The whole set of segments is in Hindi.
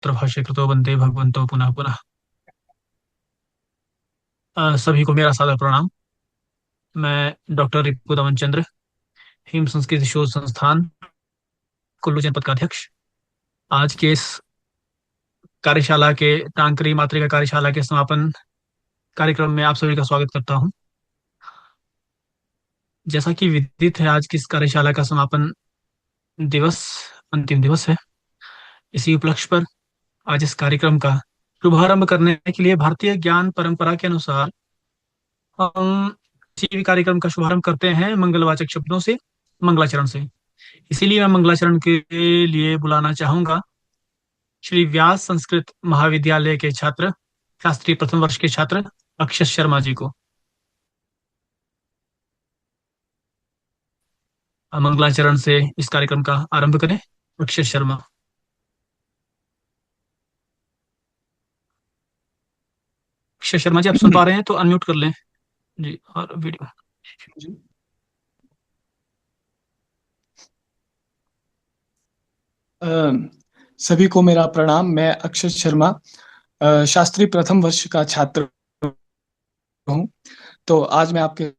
भाष्य कृतो वंदे भगवंतो पुनः पुनः। सभी को मेरा सादर प्रणाम। मैं डॉक्टर रिपु दमन चंद्र, हिम संस्कृत शोध संस्थान कुल्लू जनपद का अध्यक्ष, आज के इस कार्यशाला के टांकरी मातृका कार्यशाला के समापन कार्यक्रम में आप सभी का स्वागत करता हूं। जैसा कि विदित है, आज की इस कार्यशाला का समापन दिवस अंतिम दिवस है। इसी उपलक्ष्य पर आज इस कार्यक्रम का शुभारंभ करने के लिए भारतीय ज्ञान परंपरा के अनुसार हम किसी भी कार्यक्रम का शुभारंभ करते हैं मंगलवाचक शब्दों से, मंगलाचरण से। इसीलिए मैं मंगलाचरण के लिए बुलाना चाहूंगा श्री व्यास संस्कृत महाविद्यालय के छात्र, शास्त्री प्रथम वर्ष के छात्र अक्षय शर्मा जी को। मंगलाचरण से इस कार्यक्रम का आरंभ करें। अक्षय शर्मा। अक्षय शर्मा जी, आप सुन पा रहे हैं तो अनम्यूट कर लें जी, और वीडियो जी। सभी को मेरा प्रणाम। मैं अक्षय शर्मा, शास्त्री प्रथम वर्ष का छात्र हूँ। तो आज मैं आपके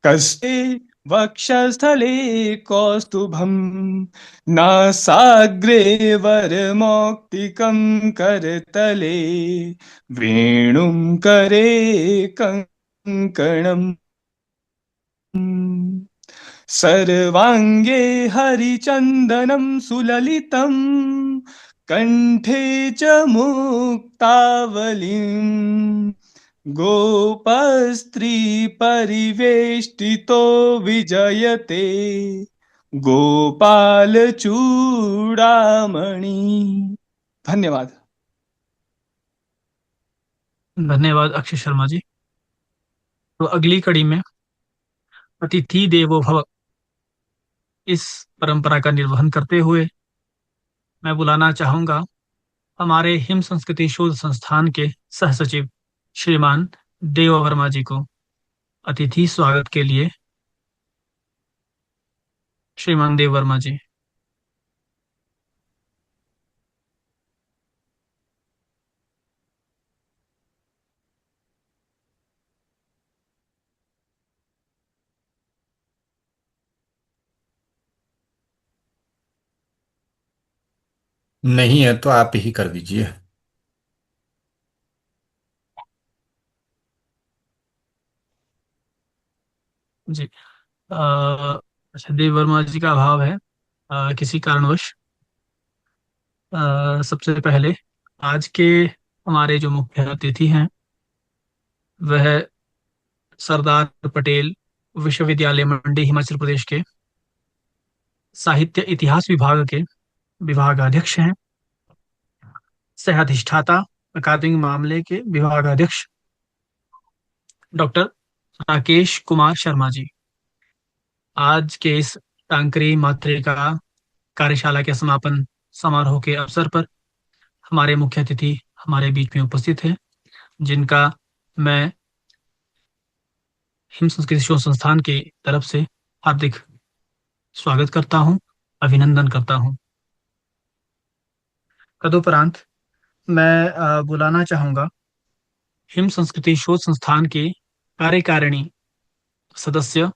कस्ते वक्षस्थले कौस्तुभं नासाग्रे वरमौक्तिकं करतले वेणुं करे कङ्कणम् सर्वाङ्गे हरिचन्दनं सुललितं कण्ठे च मुक्तावलिं गोपस्त्री परिवेष्टितो विजयते गोपालचूडामणि। धन्यवाद। धन्यवाद अक्षय शर्मा जी। तो अगली कड़ी में अतिथि देवो भव इस परंपरा का निर्वहन करते हुए मैं बुलाना चाहूंगा हमारे हिम संस्कृति शोध संस्थान के सह सचिव श्रीमान देव वर्मा जी को अतिथि स्वागत के लिए। श्रीमान देव वर्मा जी। नहीं है तो आप ही कर दीजिए। जी। अच्छा, देव वर्मा जी का अभाव है किसी कारणवश। सबसे पहले आज के हमारे जो मुख्य अतिथि हैं वह सरदार पटेल विश्वविद्यालय मंडी हिमाचल प्रदेश के साहित्य इतिहास विभाग के विभागाध्यक्ष हैं, सह अधिष्ठाता अकादमिक मामले के विभागाध्यक्ष डॉक्टर राकेश कुमार शर्मा जी। आज के इस टांकरी मातृका कार्यशाला के समापन समारोह के अवसर पर हमारे मुख्य अतिथि हमारे बीच में उपस्थित हैं, जिनका मैं हिम संस्कृति शोध संस्थान की तरफ से हार्दिक स्वागत करता हूं, अभिनंदन करता हूं। तदुपरांत मैं बुलाना चाहूंगा हिम संस्कृति शोध संस्थान के कार्यकारिणी सदस्य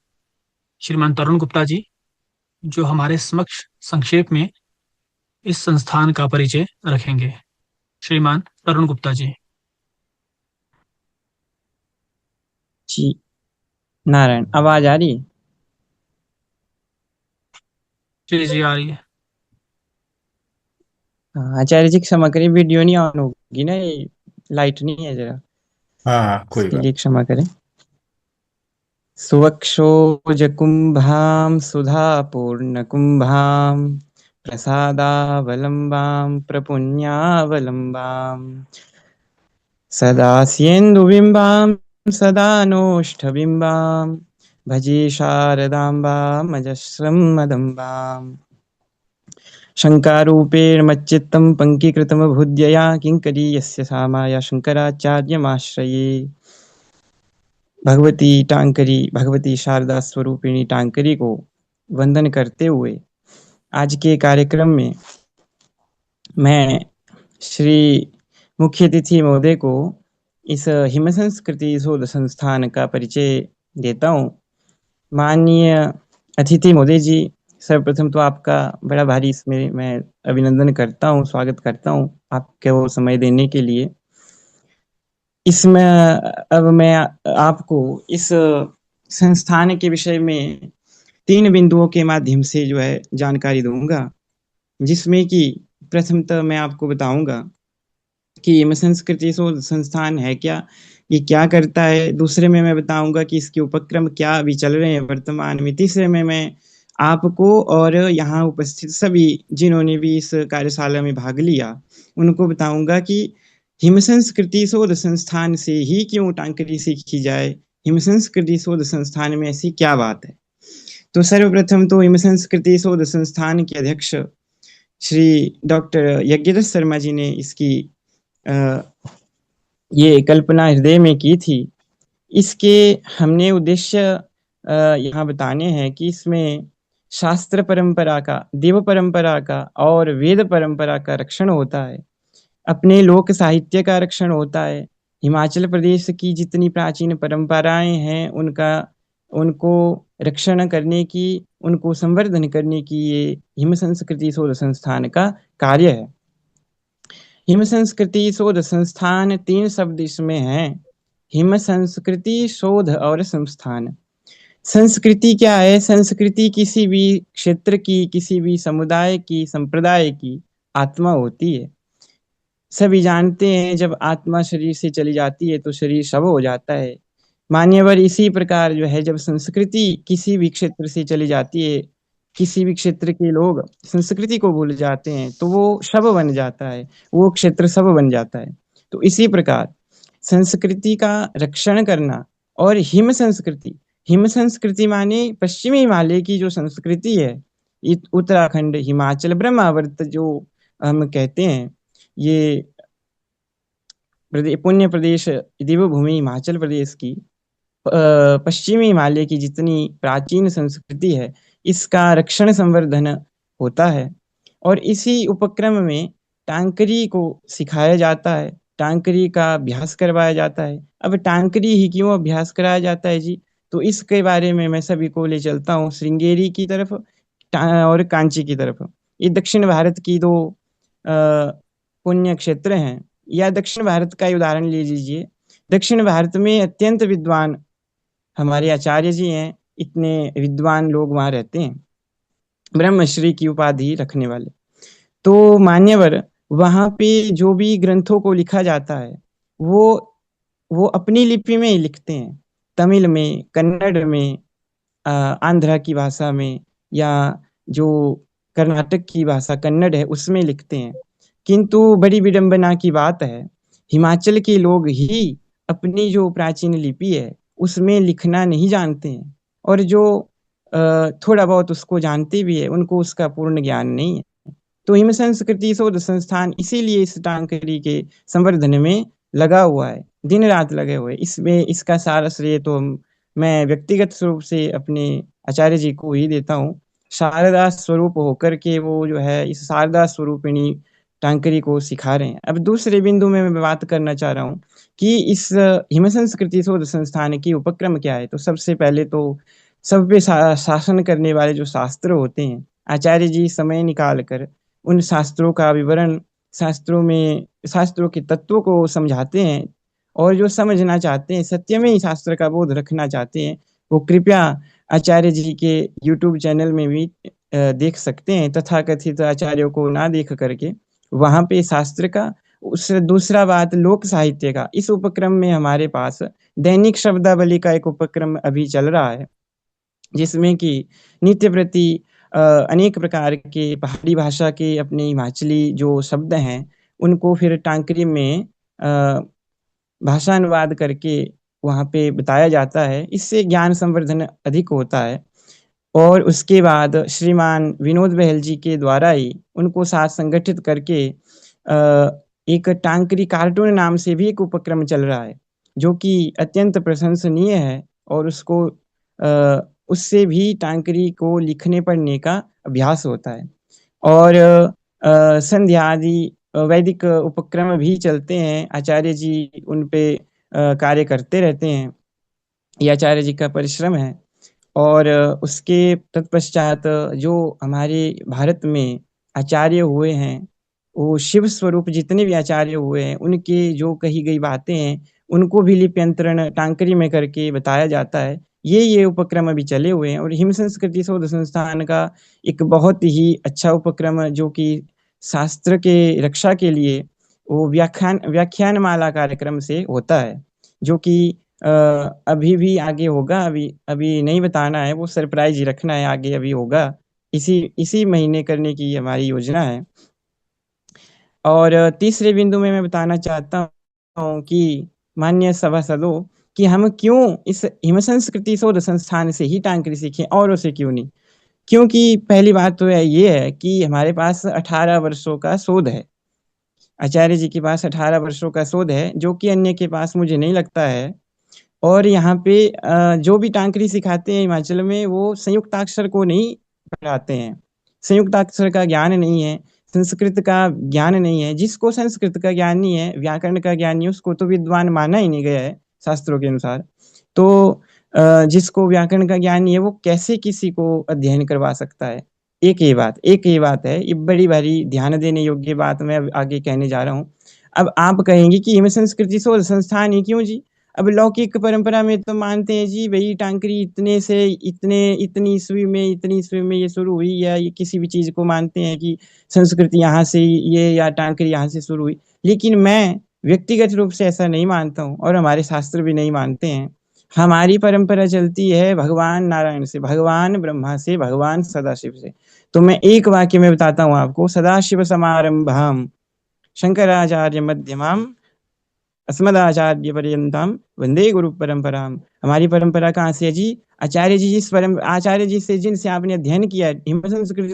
श्रीमान तरुण गुप्ता जी, जो हमारे समक्ष संक्षेप में इस संस्थान का परिचय रखेंगे। श्रीमान तरुण गुप्ता जी। जी नारायण, आवाज आ रही है? जी जी, आ रही है। हाँ, आचार्य जी क्षमा करें, वीडियो नहीं ऑन होगी ना, ये लाइट नहीं है जरा, हाँ हाँ, कोई इसके बात। लिए क्षमा करें। सुवक्षोजकुम्भां सुधापूर्णकुम्भां प्रसादावलम्बां प्रपुण्यावलम्बां सदा स्येन्दुबिम्बां सदा नोष्ठबिम्बां भजे शारदाम्बामजस्रं मदम्बाम् शङ्कारूपेण मच्चित्तं पङ्कीकृतमभुद्यया किङ्करी यस्य सा माया शङ्कराचार्यमाश्रये। भगवती टांकरी, भगवती शारदा स्वरूपिणी टांकरी को वंदन करते हुए आज के कार्यक्रम में मैं श्री मुख्य अतिथि महोदय को इस हिम संस्कृति शोध संस्थान का परिचय देता हूँ। माननीय अतिथि महोदय जी, सर्वप्रथम तो आपका बड़ा भारी इसमें मैं अभिनंदन करता हूँ, स्वागत करता हूँ आपके वो समय देने के लिए। इसमें अब मैं आपको इस संस्थान के विषय में 3 बिंदुओं के माध्यम से जो है जानकारी दूंगा, जिसमें कि प्रथमतः मैं आपको बताऊंगा कि हिम संस्कृति शोध संस्थान है क्या, ये क्या करता है। दूसरे में मैं बताऊंगा कि इसके उपक्रम क्या अभी चल रहे हैं वर्तमान में। तीसरे में मैं आपको और यहाँ उपस्थित सभी जिन्होंने भी इस कार्यशाला में भाग लिया उनको बताऊंगा कि हिम संस्कृति शोध संस्थान से ही क्यों टांकरी सीखी जाए, हिम संस्कृति शोध संस्थान में ऐसी क्या बात है। तो सर्वप्रथम तो हिम संस्कृति शोध संस्थान के अध्यक्ष श्री डॉक्टर यज्ञेश शर्मा जी ने इसकी ये कल्पना हृदय में की थी। इसके हमने उद्देश्य यहाँ बताने हैं कि इसमें शास्त्र परंपरा का, देव परंपरा का और वेद परंपरा का रक्षण होता है, अपने लोक साहित्य का रक्षण होता है। हिमाचल प्रदेश की जितनी प्राचीन परंपराएं हैं उनको रक्षण करने की, उनको संवर्धन करने की ये हिम संस्कृति शोध संस्थान का कार्य है। हिम संस्कृति शोध संस्थान 3 शब्द इसमें हैं, हिम संस्कृति शोध और संस्थान। संस्कृति क्या है? संस्कृति किसी भी क्षेत्र की, किसी भी समुदाय की, संप्रदाय की आत्मा होती है। सभी जानते हैं जब आत्मा शरीर से चली जाती है तो शरीर शव हो जाता है। मान्यवर इसी प्रकार जो है जब संस्कृति किसी भी क्षेत्र से चली जाती है, किसी भी क्षेत्र के लोग संस्कृति को भूल जाते हैं तो वो शव बन जाता है, वो क्षेत्र शव बन जाता है। तो इसी प्रकार संस्कृति का रक्षण करना और हिम संस्कृति, हिम संस्कृति माने पश्चिमी हिमालय की जो संस्कृति है, उत्तराखंड, हिमाचल, ब्रह्मावर्त जो हम कहते हैं, ये पुण्य प्रदेश देवभूमि हिमाचल प्रदेश की पश्चिमी हिमालय की जितनी प्राचीन संस्कृति है इसका रक्षण संवर्धन होता है। और इसी उपक्रम में टांकरी को सिखाया जाता है, टांकरी का अभ्यास करवाया जाता है। अब टांकरी ही क्यों अभ्यास कराया जाता है जी, तो इसके बारे में मैं सभी को ले चलता हूँ श्रृंगेरी की तरफ और कांची की तरफ। ये दक्षिण भारत की 2 पुण्य क्षेत्र हैं। या दक्षिण भारत का ही उदाहरण ले लीजिए। दक्षिण भारत में अत्यंत विद्वान हमारे आचार्य जी हैं, इतने विद्वान लोग वहां रहते हैं, ब्रह्मश्री की उपाधि रखने वाले। तो मान्यवर वहां पे जो भी ग्रंथों को लिखा जाता है वो अपनी लिपि में ही लिखते हैं, तमिल में, कन्नड़ में, आंध्रा की भाषा में, या जो कर्नाटक की भाषा कन्नड़ है उसमें लिखते हैं। किंतु बड़ी विडंबना की बात है, हिमाचल के लोग ही अपनी जो प्राचीन लिपि है उसमें लिखना नहीं जानते हैं, और जो थोड़ा बहुत उसको जानते भी है उनको उसका पूर्ण ज्ञान नहीं है। तो हिम संस्कृति शोध संस्थान इसीलिए इस टांकरी के संवर्धन में लगा हुआ है, दिन रात लगे हुए। इसमें इसका सारा श्रेय तो मैं व्यक्तिगत रूप से अपने आचार्य जी को ही देता हूँ। शारदा स्वरूप होकर के वो जो है इस शारदा स्वरूपिणी टांकरी को सिखा रहे हैं। अब दूसरे बिंदु में मैं बात करना चाह रहा हूँ कि इस हिम संस्कृति शोध संस्थान की उपक्रम क्या है। तो सबसे पहले तो सब पे शासन करने वाले जो शास्त्र होते हैं, आचार्य जी समय निकाल कर उन शास्त्रों का विवरण, शास्त्रों के तत्वों को समझाते हैं, और जो समझना चाहते हैं, सत्य में ही शास्त्र का बोध रखना चाहते हैं, वो कृपया आचार्य जी के YouTube चैनल में भी देख सकते हैं। तथाकथित आचार्यों को ना देख करके वहां पे शास्त्र का, उस दूसरा बात लोक साहित्य का। इस उपक्रम में हमारे पास दैनिक शब्दावली का एक उपक्रम अभी चल रहा है, जिसमें कि नित्य प्रति अनेक प्रकार के पहाड़ी भाषा के अपने हिमाचली जो शब्द हैं उनको फिर टांकरी में भाषा अनुवाद करके वहाँ पे बताया जाता है। इससे ज्ञान संवर्धन अधिक होता है। और उसके बाद श्रीमान विनोद बहल जी के द्वारा ही उनको साथ संगठित करके एक टांकरी कार्टून नाम से भी एक उपक्रम चल रहा है, जो कि अत्यंत प्रशंसनीय है, और उसको उससे भी टांकरी को लिखने पढ़ने का अभ्यास होता है। और संध्या आदि वैदिक उपक्रम भी चलते हैं, आचार्य जी उन पे कार्य करते रहते हैं, ये आचार्य जी का परिश्रम है। और उसके तत्पश्चात जो हमारे भारत में आचार्य हुए हैं, वो शिव स्वरूप जितने भी आचार्य हुए हैं, उनके जो कही गई बातें हैं उनको भी लिप्यंतरण टांकरी में करके बताया जाता है। ये उपक्रम अभी चले हुए हैं। और हिम संस्कृति शोध संस्थान का एक बहुत ही अच्छा उपक्रम जो कि शास्त्र के रक्षा के लिए वो व्याख्यान माला कार्यक्रम से होता है, जो कि अभी भी आगे होगा। अभी अभी नहीं बताना है, वो सरप्राइज ही रखना है, आगे अभी होगा। इसी इसी महीने करने की हमारी योजना है। और तीसरे बिंदु में मैं बताना चाहता हूँ कि माननीय सभासदों, कि हम क्यों इस हिम संस्कृति शोध संस्थान से ही टांकरी सीखें, औरों से क्यों नहीं। क्योंकि पहली बात तो ये है कि हमारे पास 18 वर्षों का शोध है। आचार्य जी के पास 18 वर्षों का शोध है, जो कि अन्य के पास मुझे नहीं लगता है। और यहाँ पे जो भी टांकरी सिखाते हैं हिमाचल में, वो संयुक्ताक्षर को नहीं पढ़ाते हैं। संयुक्ताक्षर का ज्ञान नहीं है, संस्कृत का ज्ञान नहीं है। जिसको संस्कृत का ज्ञान नहीं है, व्याकरण का ज्ञान नहीं है, उसको तो विद्वान माना ही नहीं गया है शास्त्रों के अनुसार। तो जिसको व्याकरण का ज्ञान नहीं है, वो कैसे किसी को अध्ययन करवा सकता है। एक ये बात है, ये बड़ी भारी ध्यान देने योग्य बात मैं अब आगे कहने जा रहा हूँ। अब आप कहेंगे कि हिम संस्कृति शोध संस्थान ही क्यों जी। अब लौकिक परंपरा में तो मानते हैं जी, भाई टांकरी इतने से इतने इतनी ईस्वी में ये शुरू हुई, या ये किसी भी चीज को मानते हैं कि संस्कृति यहाँ से ये या टांकरी यहाँ से शुरू हुई। लेकिन मैं व्यक्तिगत रूप से ऐसा नहीं मानता हूँ, और हमारे शास्त्र भी नहीं मानते हैं। हमारी परंपरा चलती है भगवान नारायण से, भगवान ब्रह्मा से, भगवान सदाशिव से। तो मैं एक वाक्य में बताता हूँ आपको, सदाशिव समारंभाम शंकराचार्य मध्यमाम अस्मदाचार्य पर्यंतम वंदे गुरु परंपराम। हमारी परंपरा कहाँ से है जी। आचार्य जी से जिनसे आपने अध्ययन किया है हिम संस्कृति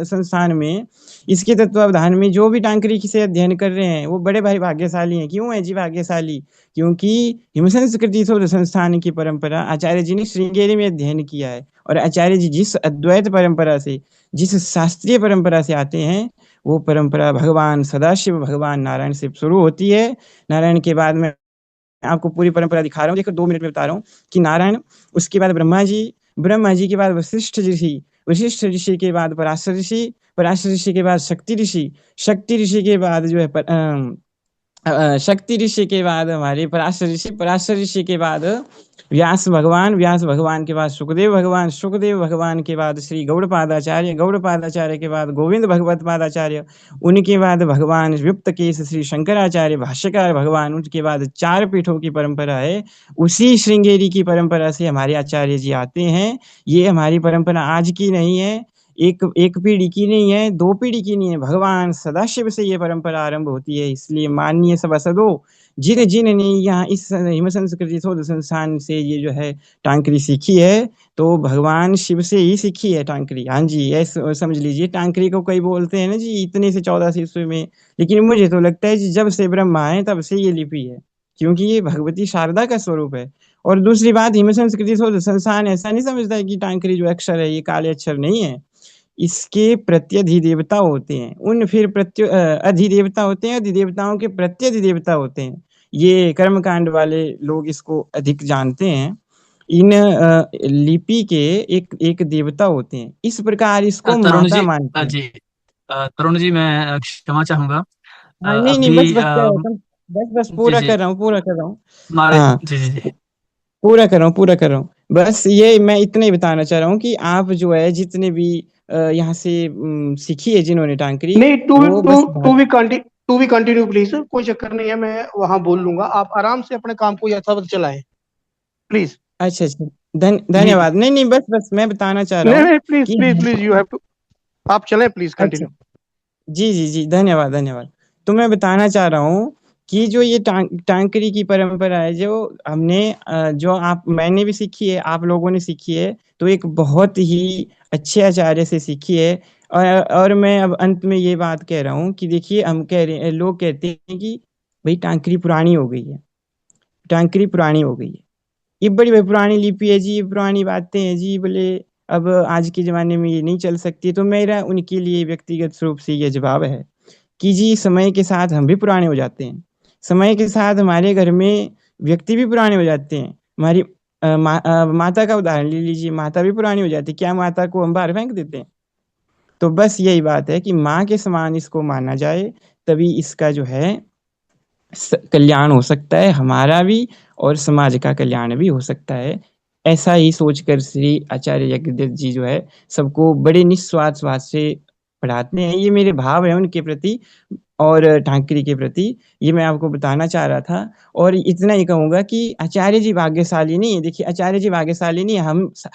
संस्थान में, इसके तत्वावधान में जो भी टांकरी से अध्ययन कर रहे हैं, वो बड़े भाई भाग्यशाली हैं। क्यों है जी भाग्यशाली। क्योंकि हिम संस्कृति शोध संस्थान की परंपरा आचार्य जी ने श्रृंगेरी में अध्ययन किया है। और आचार्य जी जिस अद्वैत परंपरा से, जिस शास्त्रीय परंपरा से आते हैं, वो परंपरा भगवान सदाशिव, भगवान नारायण से शुरू होती है। नारायण के बाद में आपको पूरी परंपरा दिखा रहा हूँ, देखो 2 मिनट में बता रहा हूँ कि नारायण, उसके बाद ब्रह्मा जी के बाद वशिष्ठ ऋषि, वशिष्ठ ऋषि के बाद पराशर ऋषि, पराशर ऋषि के बाद शक्ति ऋषि, शक्ति ऋषि के बाद जो है शक्ति ऋषि के बाद हमारे पराशर ऋषि, पराशर ऋषि के बाद व्यास भगवान, व्यास भगवान के बाद सुखदेव भगवान, सुखदेव भगवान के बाद श्री गौड़पादाचार्य, गौड़पादाचार्य के बाद गोविंद भगवत पादाचार्य, उनके बाद भगवान युक्त केश श्री शंकराचार्य भाष्यकार भगवान, उनके बाद 4 पीठों की परंपरा है। उसी श्रृंगेरी की परंपरा से हमारे आचार्य जी आते हैं। ये हमारी परंपरा आज की नहीं है, एक पीढ़ी की नहीं है, 2 पीढ़ी की नहीं है, भगवान सदाशिव से ये परंपरा आरंभ होती है। इसलिए माननीय सभासदों, जिन जिन ने यहाँ इस हिम संस्कृति शोध संस्थान से ये जो है टांकरी सीखी है, तो भगवान शिव से ही सीखी है टांकरी। हाँ जी, ऐसे समझ लीजिए। टांकरी को कई बोलते हैं ना जी इतने से 14 ईस्वी में, लेकिन मुझे तो लगता है जी जब से ब्रह्मा है तब से ये लिपि है, क्योंकि ये भगवती शारदा का स्वरूप है। और दूसरी बात, हिम संस्कृति शोध संस्थान ऐसा नहीं समझता है कि टांकरी जो अक्षर है ये काले अक्षर नहीं है। इसके प्रत्यधिदेवता होते हैं, उन फिर अधिदेवता होते हैं, अधिदेवताओं के प्रत्यधिदेवता होते हैं। ये कर्मकांड वाले लोग इसको अधिक जानते हैं। इन लिपि के एक एक देवता होते हैं, इस प्रकार इसको तरुण माता जी, मानते हैं। जी, तरुण जी, मैं क्षमा चाहूंगा। हाँ, नहीं नहीं, बस अभी बस कह रहा था, बस जी पूरा जी, कर रहा हूँ, पूरा कर रहा हूँ। हमारे हाँ, जी जी जी। पूरा कर रहा हूँ। बस ये मैं इतना ही बताना चाह रहा हूँ कि आप जो है जितने भी यहाँ से सीखी है जिन्होंने टांकरी, नहीं, वो बस टू वी कंटिन्यू प्लीज, कोई चक्कर नहीं है, मैं वहां बोल लूंगा, आप आराम से अपने काम को यथावत चलाएं प्लीज। अच्छा अच्छा, जी धन्यवाद। नहीं नहीं, बस बस मैं बताना चाह रहा नहीं हूँ नहीं, प्लीज कि please please, you have to, आप चलें प्लीज, अच्छा, कंटिन्यू। जी जी जी, धन्यवाद धन्यवाद। तो मैं बताना चाह रहा हूँ कि जो ये टांकरी की परंपरा है, जो हमने जो आप मैंने भी सीखी है, आप लोगों ने सीखी है, तो एक बहुत ही अच्छे आचार्य से सीखी है। और मैं अब अंत में ये बात कह रहा हूँ कि देखिए, हम कह रहे हैं, लोग कहते हैं कि भाई टांकरी पुरानी हो गई है, टांकरी पुरानी हो गई है। ये बड़ी पुरानी लिपि है जी, ये पुरानी बातें हैं जी, बोले अब आज के ज़माने में ये नहीं चल सकती। तो मेरा उनके लिए व्यक्तिगत रूप से ये जवाब है कि जी समय के साथ हम भी पुराने हो जाते हैं। समय के साथ हमारे घर में व्यक्ति भी पुराने हो जाते हैं। हमारी माता का उदाहरण ले लीजिए, माता भी पुरानी हो जाती है। क्या माता को हम बाहर फेंक देते हैं? तो बस यही बात है कि माँ के समान इसको माना जाए, तभी इसका जो है कल्याण हो सकता है, हमारा भी और समाज का कल्याण भी हो सकता है। ऐसा ही सोचकर श्री आचार्य यज्ञदत्त जी जो है सबको बड़े निस्वार्थ भाव से पढ़ाते हैं। ये मेरे भाव है उनके प्रति और ठाकरे के प्रति, ये मैं आपको बताना चाह रहा था। और इतना ही कहूंगा कि आचार्य जी भाग्यशाली नहीं है। देखिए आचार्य जी भाग्यशाली नहीं है,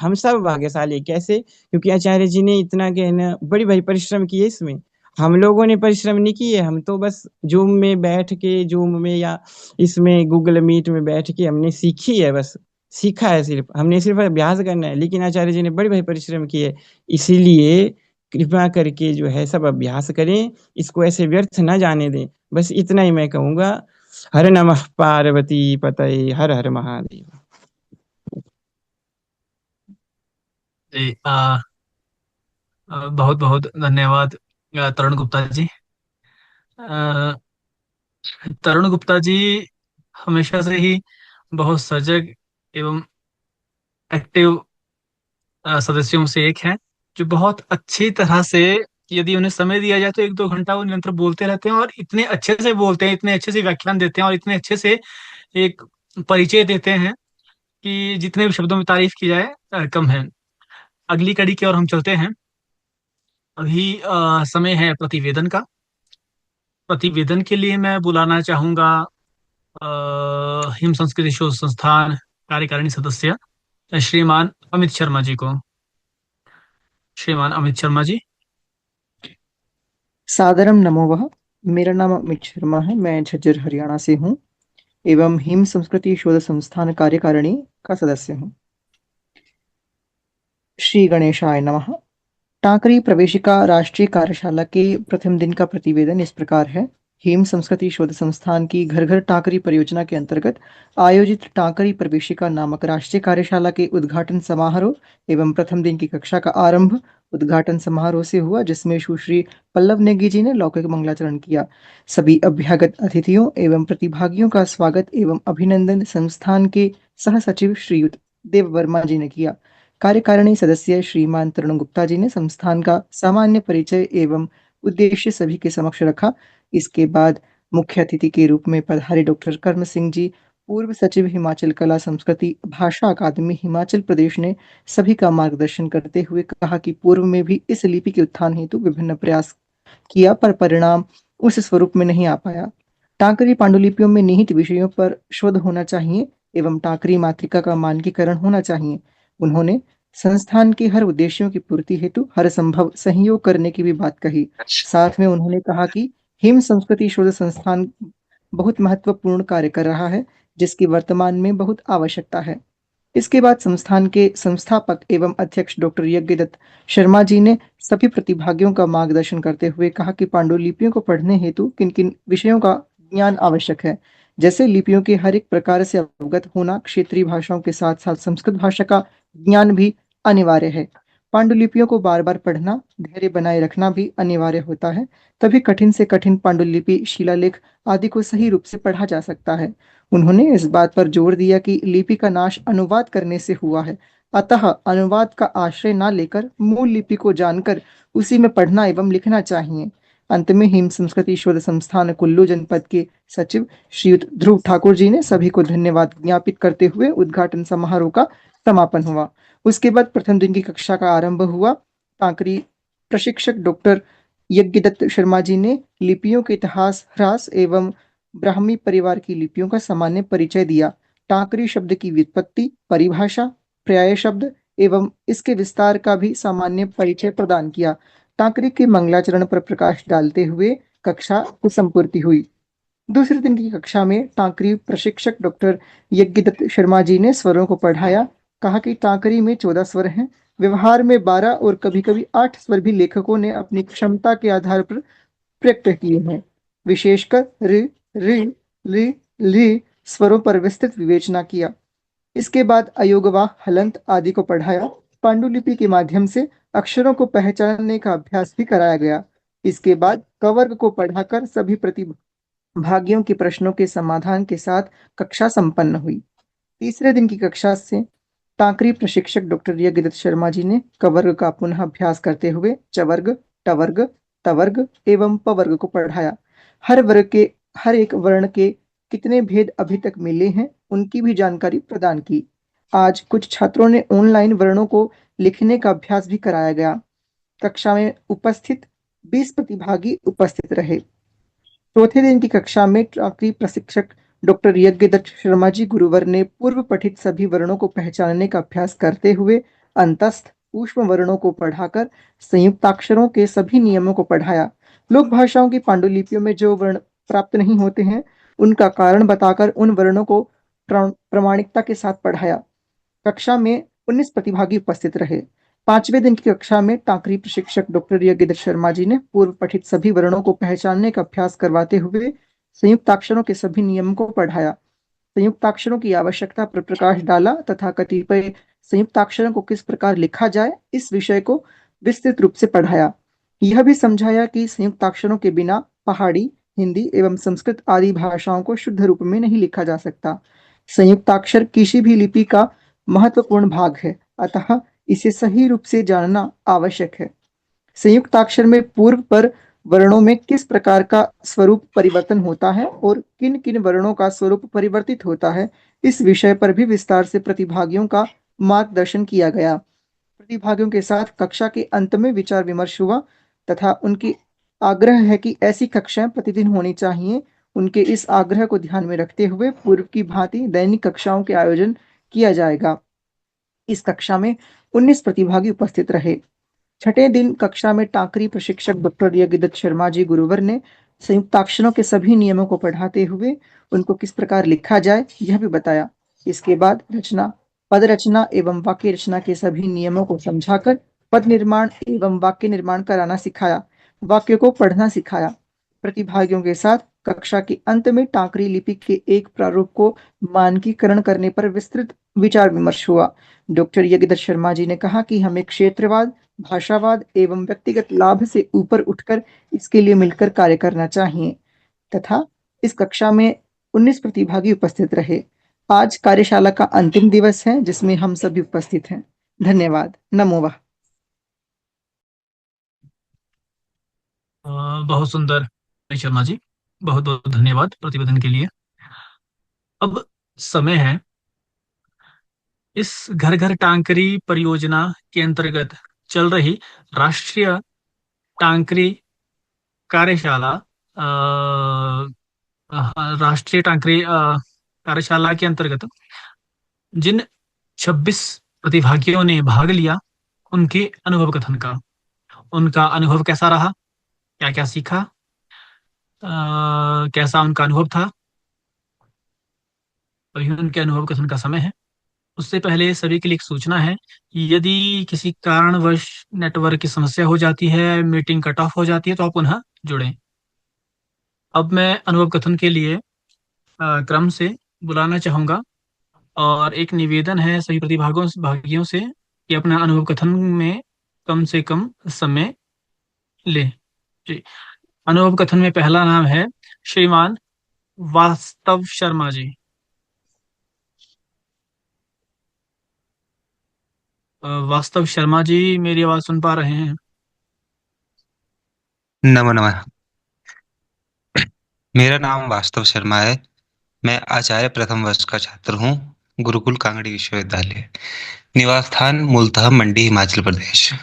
हम सब भाग्यशाली है। कैसे? क्योंकि आचार्य जी ने इतना कहना बड़ी भारी परिश्रम किए इसमें। हम लोगों ने परिश्रम नहीं किए, हम तो बस जूम में बैठ के, जूम में या इसमें गूगल मीट में बैठ के हमने सीखी है, बस सीखा है, सिर्फ हमने सिर्फ अभ्यास करना है। लेकिन आचार्य जी ने बड़े भारी परिश्रम किए, इसीलिए कृपा करके जो है सब अभ्यास करें, इसको ऐसे व्यर्थ ना जाने दें। बस इतना ही मैं कहूंगा। हर नमः पार्वती पतये, हर हर महादेव। जी बहुत बहुत धन्यवाद तरुण गुप्ता जी। अ, तरुण गुप्ता जी हमेशा से ही बहुत सजग एवं एक्टिव सदस्यों में से एक हैं, जो बहुत अच्छी तरह से, यदि उन्हें समय दिया जाए तो 1-2 घंटा वो निरंतर बोलते रहते हैं, और इतने अच्छे से बोलते हैं, इतने अच्छे से व्याख्यान देते हैं, और इतने अच्छे से एक परिचय देते हैं कि जितने भी शब्दों में तारीफ की जाए कम है। अगली कड़ी की ओर हम चलते हैं। अभी समय है प्रतिवेदन का। प्रतिवेदन के लिए मैं बुलाना चाहूंगा हिम संस्कृति शोध संस्थान कार्यकारिणी सदस्य श्रीमान अमित शर्मा जी को। श्रीमान अमित शर्मा जी। सादरम नमो वः। मेरा नाम अमित शर्मा है, मैं झज्जर हरियाणा से हूँ एवं हिम संस्कृति शोध संस्थान कार्यकारिणी का सदस्य हूँ। श्री गणेशाय नमः। टाकरी प्रवेशिका राष्ट्रीय कार्यशाला के प्रथम दिन का प्रतिवेदन इस प्रकार है। हेम संस्कृति शोध संस्थान की घर घर टाकरी परियोजना के अंतर्गत आयोजित टाकरी प्रवेशिका नामक राष्ट्रीय कार्यशाला के उद्घाटन समारोह एवं प्रथम दिन की कक्षा का आरंभ उद्घाटन समारोह से हुआ, जिसमें सुश्री पल्लव नेगी जी ने लौकिक मंगलाचरण किया। सभी अभ्यागत अतिथियों एवं प्रतिभागियों का स्वागत एवं अभिनंदन संस्थान के सह सचिव श्रीयुत देव वर्मा जी ने किया। कार्यकारिणी सदस्य श्रीमान तरुण गुप्ता जी ने संस्थान का सामान्य परिचय एवं उद्देश्य सभी के समक्ष रखा। इसके बाद मुख्य अतिथि के रूप में पधारे डॉक्टर कर्म सिंह जी, पूर्व सचिव हिमाचल कला संस्कृति भाषा अकादमी हिमाचल प्रदेश, ने सभी का मार्गदर्शन करते हुए कहा कि पूर्व में भी इस लिपि के उत्थान हेतु विभिन्न प्रयास किया, पर परिणाम उस स्वरूप में नहीं आ पाया। टाकरी पांडुलिपियों में निहित विषयों पर शोध होना चाहिए एवं टाकरी मातृका का मानकीकरण होना चाहिए। उन्होंने संस्थान के हर उद्देश्यों की पूर्ति हेतु हर संभव सहयोग करने की भी बात कही। साथ में उन्होंने कहा कि हिम संस्कृति शोध संस्थान बहुत महत्वपूर्ण कार्य कर रहा है, जिसकी वर्तमान में बहुत आवश्यकता है। इसके बाद संस्थान के संस्थापक एवं अध्यक्ष डॉक्टर यज्ञदत्त शर्मा जी ने सभी प्रतिभागियों का मार्गदर्शन करते हुए कहा कि पांडुलिपियों को पढ़ने हेतु किन किन विषयों का ज्ञान आवश्यक है, जैसे लिपियों के हर एक प्रकार से अवगत होना, क्षेत्रीय भाषाओं के साथ साथ संस्कृत भाषा का ज्ञान भी अनिवार्य है। पांडुलिपियों को बार बार पढ़ना, धैर्य बनाए रखना भी अनिवार्य होता है, तभी कठिन से कठिन पांडुलिपि, शिलालेख आदि को सही रूप से पढ़ा जा सकता है। उन्होंने इस बात पर जोर दिया कि लिपि का नाश अनुवाद करने से हुआ है, अतः अनुवाद का आश्रय न लेकर मूल लिपि को जानकर उसी में पढ़ना एवं लिखना चाहिए। अंत में हिम संस्कृति शोध संस्थान कुल्लू जनपद के सचिव श्रीयुत ध्रुव ठाकुर जी ने सभी को धन्यवाद ज्ञापित करते हुए उद्घाटन समारोह का समापन हुआ। उसके बाद प्रथम दिन की कक्षा का आरंभ हुआ। टाकरी प्रशिक्षक डॉक्टर यज्ञदत्त शर्मा जी ने लिपियों के इतिहास, ह्रास एवं ब्राह्मी परिवार की लिपियों का सामान्य परिचय दिया। टाकरी शब्द की व्युत्पत्ति, परिभाषा, पर्याय शब्द एवं इसके विस्तार का भी सामान्य परिचय प्रदान किया। टाकरी के मंगलाचरण पर प्रकाश डालते हुए कक्षा की संपूर्ति हुई। दूसरे दिन की कक्षा में टाकरी प्रशिक्षक डॉक्टर यज्ञदत्त शर्मा जी ने स्वरों को पढ़ाया। कहा कि टाकरी में 14 स्वर हैं, व्यवहार में 12 और कभी कभी 8 स्वर भी लेखकों ने अपनी क्षमता के आधार पर प्रयुक्त किए हैं। विशेषकर रि रि रि रि स्वरों पर विस्तृत विवेचना किया। इसके बाद अयोगवा, हलंत आदि को पढ़ाया। पांडुलिपि के माध्यम से अक्षरों को पहचानने का अभ्यास भी कराया गया। इसके बाद कवर्ग को पढ़ाकर सभी प्रतिभागियों के प्रश्नों के समाधान के साथ कक्षा संपन्न हुई। तीसरे दिन की कक्षा से टांकरी प्रशिक्षक डॉक्टर यज्ञदत्त शर्मा जी ने कवर्ग का पुनः अभ्यास करते हुए चवर्ग, टवर्ग, तवर्ग एवं पवर्ग को पढ़ाया। हर एक वर्ण के कितने भेद अभी तक मिले हैं, उनकी भी जानकारी प्रदान की। आज कुछ छात्रों ने ऑनलाइन वर्णों को लिखने का अभ्यास भी कराया गया। कक्षा में उपस्थित 20 प्रतिभागी उपस्थित रहे। चौथे दिन की कक्षा में टांकरी प्रशिक्षक डॉक्टर यज्ञदत्त शर्मा जी गुरुवर ने पूर्व पठित सभी वर्णों को पहचानने का अभ्यास करते हुए अंतस्थ सूक्ष्म वर्णों को पढ़ाकर संयुक्ताक्षरों के सभी नियमों को पढ़ाया। लोक भाषाओं की पांडुलिपियों में जो वर्ण प्राप्त नहीं होते हैं, उनका कारण बताकर उन वर्णों को प्रामाणिकता के साथ पढ़ाया। कक्षा में 19 प्रतिभागी उपस्थित रहे। पांचवें दिन की कक्षा में टांकरी प्रशिक्षक डॉक्टर यज्ञदत्त शर्मा जी ने पूर्व पठित सभी वर्णों को पहचानने का अभ्यास करवाते हुए संयुक्ताक्षरों के सभी नियमों को पढ़ाया। संयुक्ताक्षरों की आवश्यकता पर प्रकाश डाला तथा कतिपय संयुक्ताक्षरों को किस प्रकार लिखा जाए, इस विषय को विस्तृत रूप से पढ़ाया। यह भी समझाया कि संयुक्ताक्षरों के बिना पहाड़ी, हिंदी एवं संस्कृत आदि भाषाओं को शुद्ध रूप में नहीं लिखा जा सकता। संयुक्ताक्षर किसी भी लिपि का महत्वपूर्ण भाग है, अतः इसे सही रूप से जानना आवश्यक है। संयुक्ताक्षर में पूर्व पर वर्णों में किस प्रकार का स्वरूप परिवर्तन होता है और किन किन वर्णों का स्वरूप परिवर्तित होता है, इस विषय पर भी विस्तार से प्रतिभागियों का मार्गदर्शन किया गया। प्रतिभागियों के साथ कक्षा के अंत में विचार विमर्श हुआ तथा उनकी आग्रह है कि ऐसी कक्षाएं प्रतिदिन होनी चाहिए। उनके इस आग्रह को ध्यान में रखते हुए पूर्व की भांति दैनिक कक्षाओं के आयोजन किया जाएगा। इस कक्षा में 19 प्रतिभागी उपस्थित रहे। छठे दिन कक्षा में टांकरी प्रशिक्षक डॉक्टर यज्ञदत्त शर्मा जी गुरुवर ने संयुक्ताक्षरों के सभी नियमों को पढ़ाते हुए उनको किस प्रकार लिखा जाए, यह भी बताया। इसके बाद पद रचना एवं वाक्य रचना के सभी नियमों को समझाकर पद निर्माण एवं वाक्य निर्माण कराना सिखाया। वाक्य को पढ़ना सिखाया। प्रतिभागियों के साथ कक्षा के अंत में टांकरी लिपि के एक प्रारूप को मानकीकरण करने पर विस्तृत विचार विमर्श हुआ। डॉक्टर यज्ञदत्त शर्मा जी ने कहा कि हमें क्षेत्रवाद, भाषावाद एवं व्यक्तिगत लाभ से ऊपर उठकर इसके लिए मिलकर कार्य करना चाहिए तथा इस कक्षा में 19 प्रतिभागी उपस्थित रहे। आज कार्यशाला का अंतिम दिवस है जिसमें हम सभी उपस्थित हैं। धन्यवाद। नमो वाह। बहुत सुंदर शर्मा जी, बहुत बहुत धन्यवाद प्रतिवेदन के लिए। अब समय है इस घर घर टांकरी परियोजना के अंतर्गत चल रही राष्ट्रीय टांकरी कार्यशाला राष्ट्रीय टांकरी कार्यशाला के अंतर्गत जिन 26 प्रतिभागियों ने भाग लिया, उनके अनुभव कथन का, उनका अनुभव कैसा रहा, क्या क्या सीखा, कैसा उनका अनुभव था, अभी उनके अनुभव कथन का समय है। उससे पहले सभी के लिए एक सूचना है, यदि किसी कारणवश नेटवर्क की समस्या हो जाती है, मीटिंग कट ऑफ हो जाती है, तो आप पुनः जुड़ें। अब मैं अनुभव कथन के लिए क्रम से बुलाना चाहूंगा और एक निवेदन है सभी भागियों से कि अपना अनुभव कथन में कम से कम समय ले। जी, अनुभव कथन में पहला नाम है श्रीमान वास्तव शर्मा जी। वास्तव शर्मा जी, मेरी आवाज सुन पा रहे हैं? नमो नमः। मेरा नाम वास्तव शर्मा है। मैं आचार्य प्रथम वर्ष का छात्र हूँ, गुरुकुल कांगड़ी विश्वविद्यालय। निवास स्थान मूलतः मंडी, हिमाचल प्रदेश।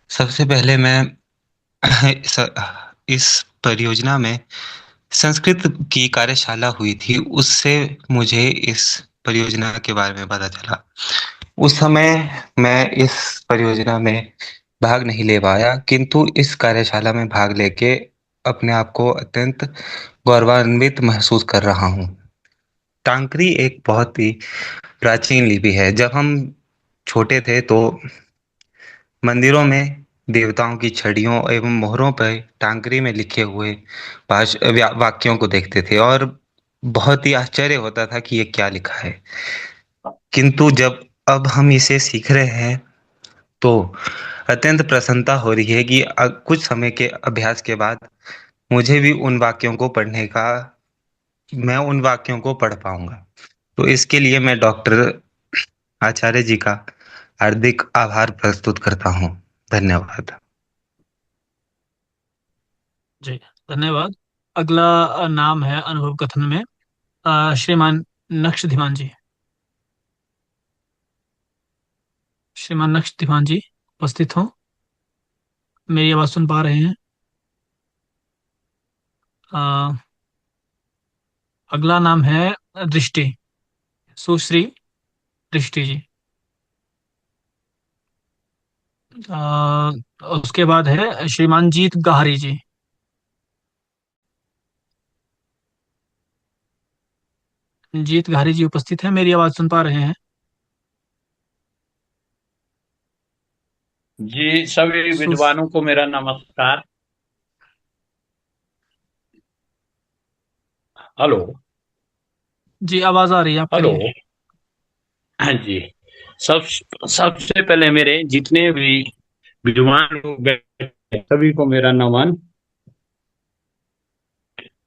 सबसे पहले मैं इस परियोजना में संस्कृत की कार्यशाला हुई थी, उससे मुझे इस परियोजना के बारे में पता चला। उस समय मैं इस परियोजना में भाग नहीं ले पाया, किंतु इस कार्यशाला में भाग लेके अपने आप को अत्यंत गौरवान्वित महसूस कर रहा हूँ। टांकरी एक बहुत ही प्राचीन लिपि है। जब हम छोटे थे तो मंदिरों में देवताओं की छड़ियों एवं मोहरों पर टांकरी में लिखे हुए वाक्यों को देखते थे और बहुत ही आश्चर्य होता था कि ये क्या लिखा है। किंतु जब अब हम इसे सीख रहे हैं तो अत्यंत प्रसन्नता हो रही है कि कुछ समय के अभ्यास के बाद मुझे भी मैं उन वाक्यों को पढ़ पाऊंगा। तो इसके लिए मैं डॉक्टर आचार्य जी का हार्दिक आभार प्रस्तुत करता हूँ। धन्यवाद। जी धन्यवाद। अगला नाम है अनुभव कथन में श्रीमान नक्शधीमान जी। श्रीमान नक्शधीमान जी उपस्थित हो? मेरी आवाज सुन पा रहे हैं? अ, अगला नाम है दृष्टि, सुश्री दृष्टि जी। उसके बाद है श्रीमान जीत गाहरी जी। जीत गाहरी जी उपस्थित है? मेरी आवाज सुन पा रहे हैं? जी सभी विद्वानों को मेरा नमस्कार। हेलो जी आवाज आ रही है, आप हेलो। करिए। हाँ जी, सबसे पहले मेरे जितने भी विद्वान लोग बैठे हैं, सभी को मेरा नमन।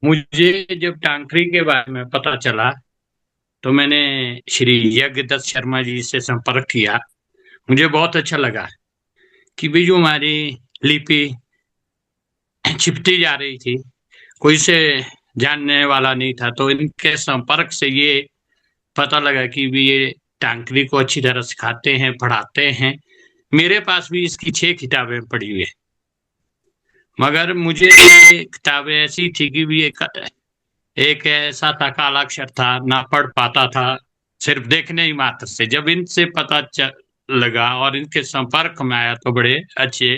मुझे जब टांकरी के बारे में पता चला तो मैंने श्री यज्ञदत्त शर्मा जी से संपर्क किया। मुझे बहुत अच्छा लगा कि भी जो हमारी लिपि छिपती जा रही थी, कोई से जानने वाला नहीं था, तो इनके संपर्क से ये पता लगा कि भी ये टांकरी को अच्छी तरह सिखाते हैं, पढ़ाते हैं। मेरे पास भी इसकी 6 किताबें पड़ी हुई है, मगर मुझे ये किताबें ऐसी थी कि भी एक ऐसा था, कालाक्षर था, ना पढ़ पाता था, सिर्फ देखने ही मात्र से। जब इनसे पता लगा और इनके संपर्क में आया तो बड़े अच्छे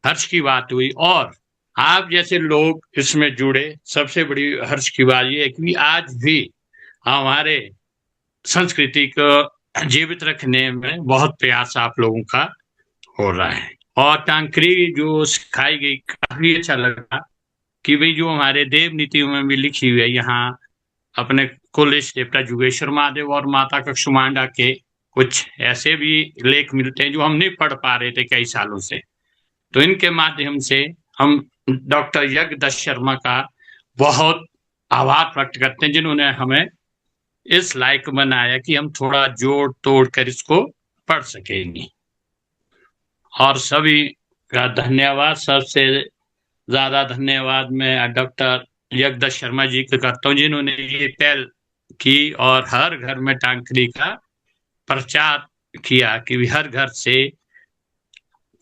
हर्ष की बात हुई। और आप जैसे लोग इसमें जुड़े, सबसे बड़ी हर्ष की बात ये है कि आज भी हमारे संस्कृति को जीवित रखने में बहुत प्रयास आप लोगों का हो रहा है। और टांकरी जो सिखाई गई काफी अच्छा लगा कि भाई जो हमारे देव नीतियों में भी लिखी हुई है, यहाँ अपने कुल देवता जुगेश्वर महादेव और माता कक्षुमांडा के कुछ ऐसे भी लेख मिलते हैं जो हम नहीं पढ़ पा रहे थे कई सालों से। तो इनके माध्यम से हम डॉक्टर यज्ञदत्त शर्मा का बहुत आभार प्रकट करते हैं, जिन्होंने हमें इस लायक बनाया कि हम थोड़ा जोड़ तोड़ कर इसको पढ़ सकेंगे। और सभी का धन्यवाद। सबसे ज्यादा धन्यवाद मैं डॉक्टर यज्ञदत्त शर्मा जी को करता हूँ, जिन्होंने ये पहल की और हर घर में टांकरी का प्रचार किया कि हर घर से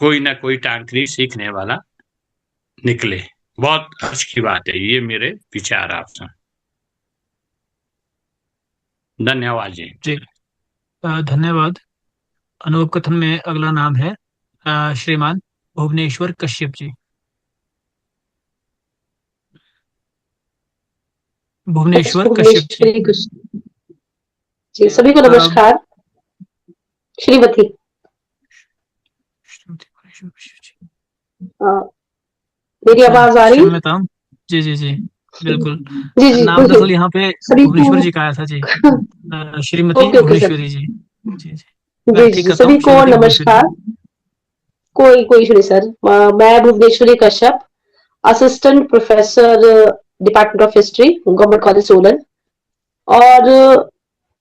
कोई ना कोई टांकरी सीखने वाला निकले। बहुत हर्ष की बात है। ये मेरे विचार आपसे। धन्यवाद जी। जी धन्यवाद। अनुभव कथन में अगला नाम है श्रीमान भुवनेश्वर कश्यप जी। भुवनेश्वर कश्यप जी। जी सभी को नमस्कार। श्रीमती मेरी आवाज आ रही? जी जी जी बिल्कुल। जी जी नाम दरअसल यहाँ पे भुवनेश्वर जी का आया था जी। श्रीमती भुवनेश्वरी जी। जी जी जी सभी को नमस्कार। कोई नहीं सर। मैं Bhuvaneshwari Kashyap, assistant professor department of history, government college Solan. और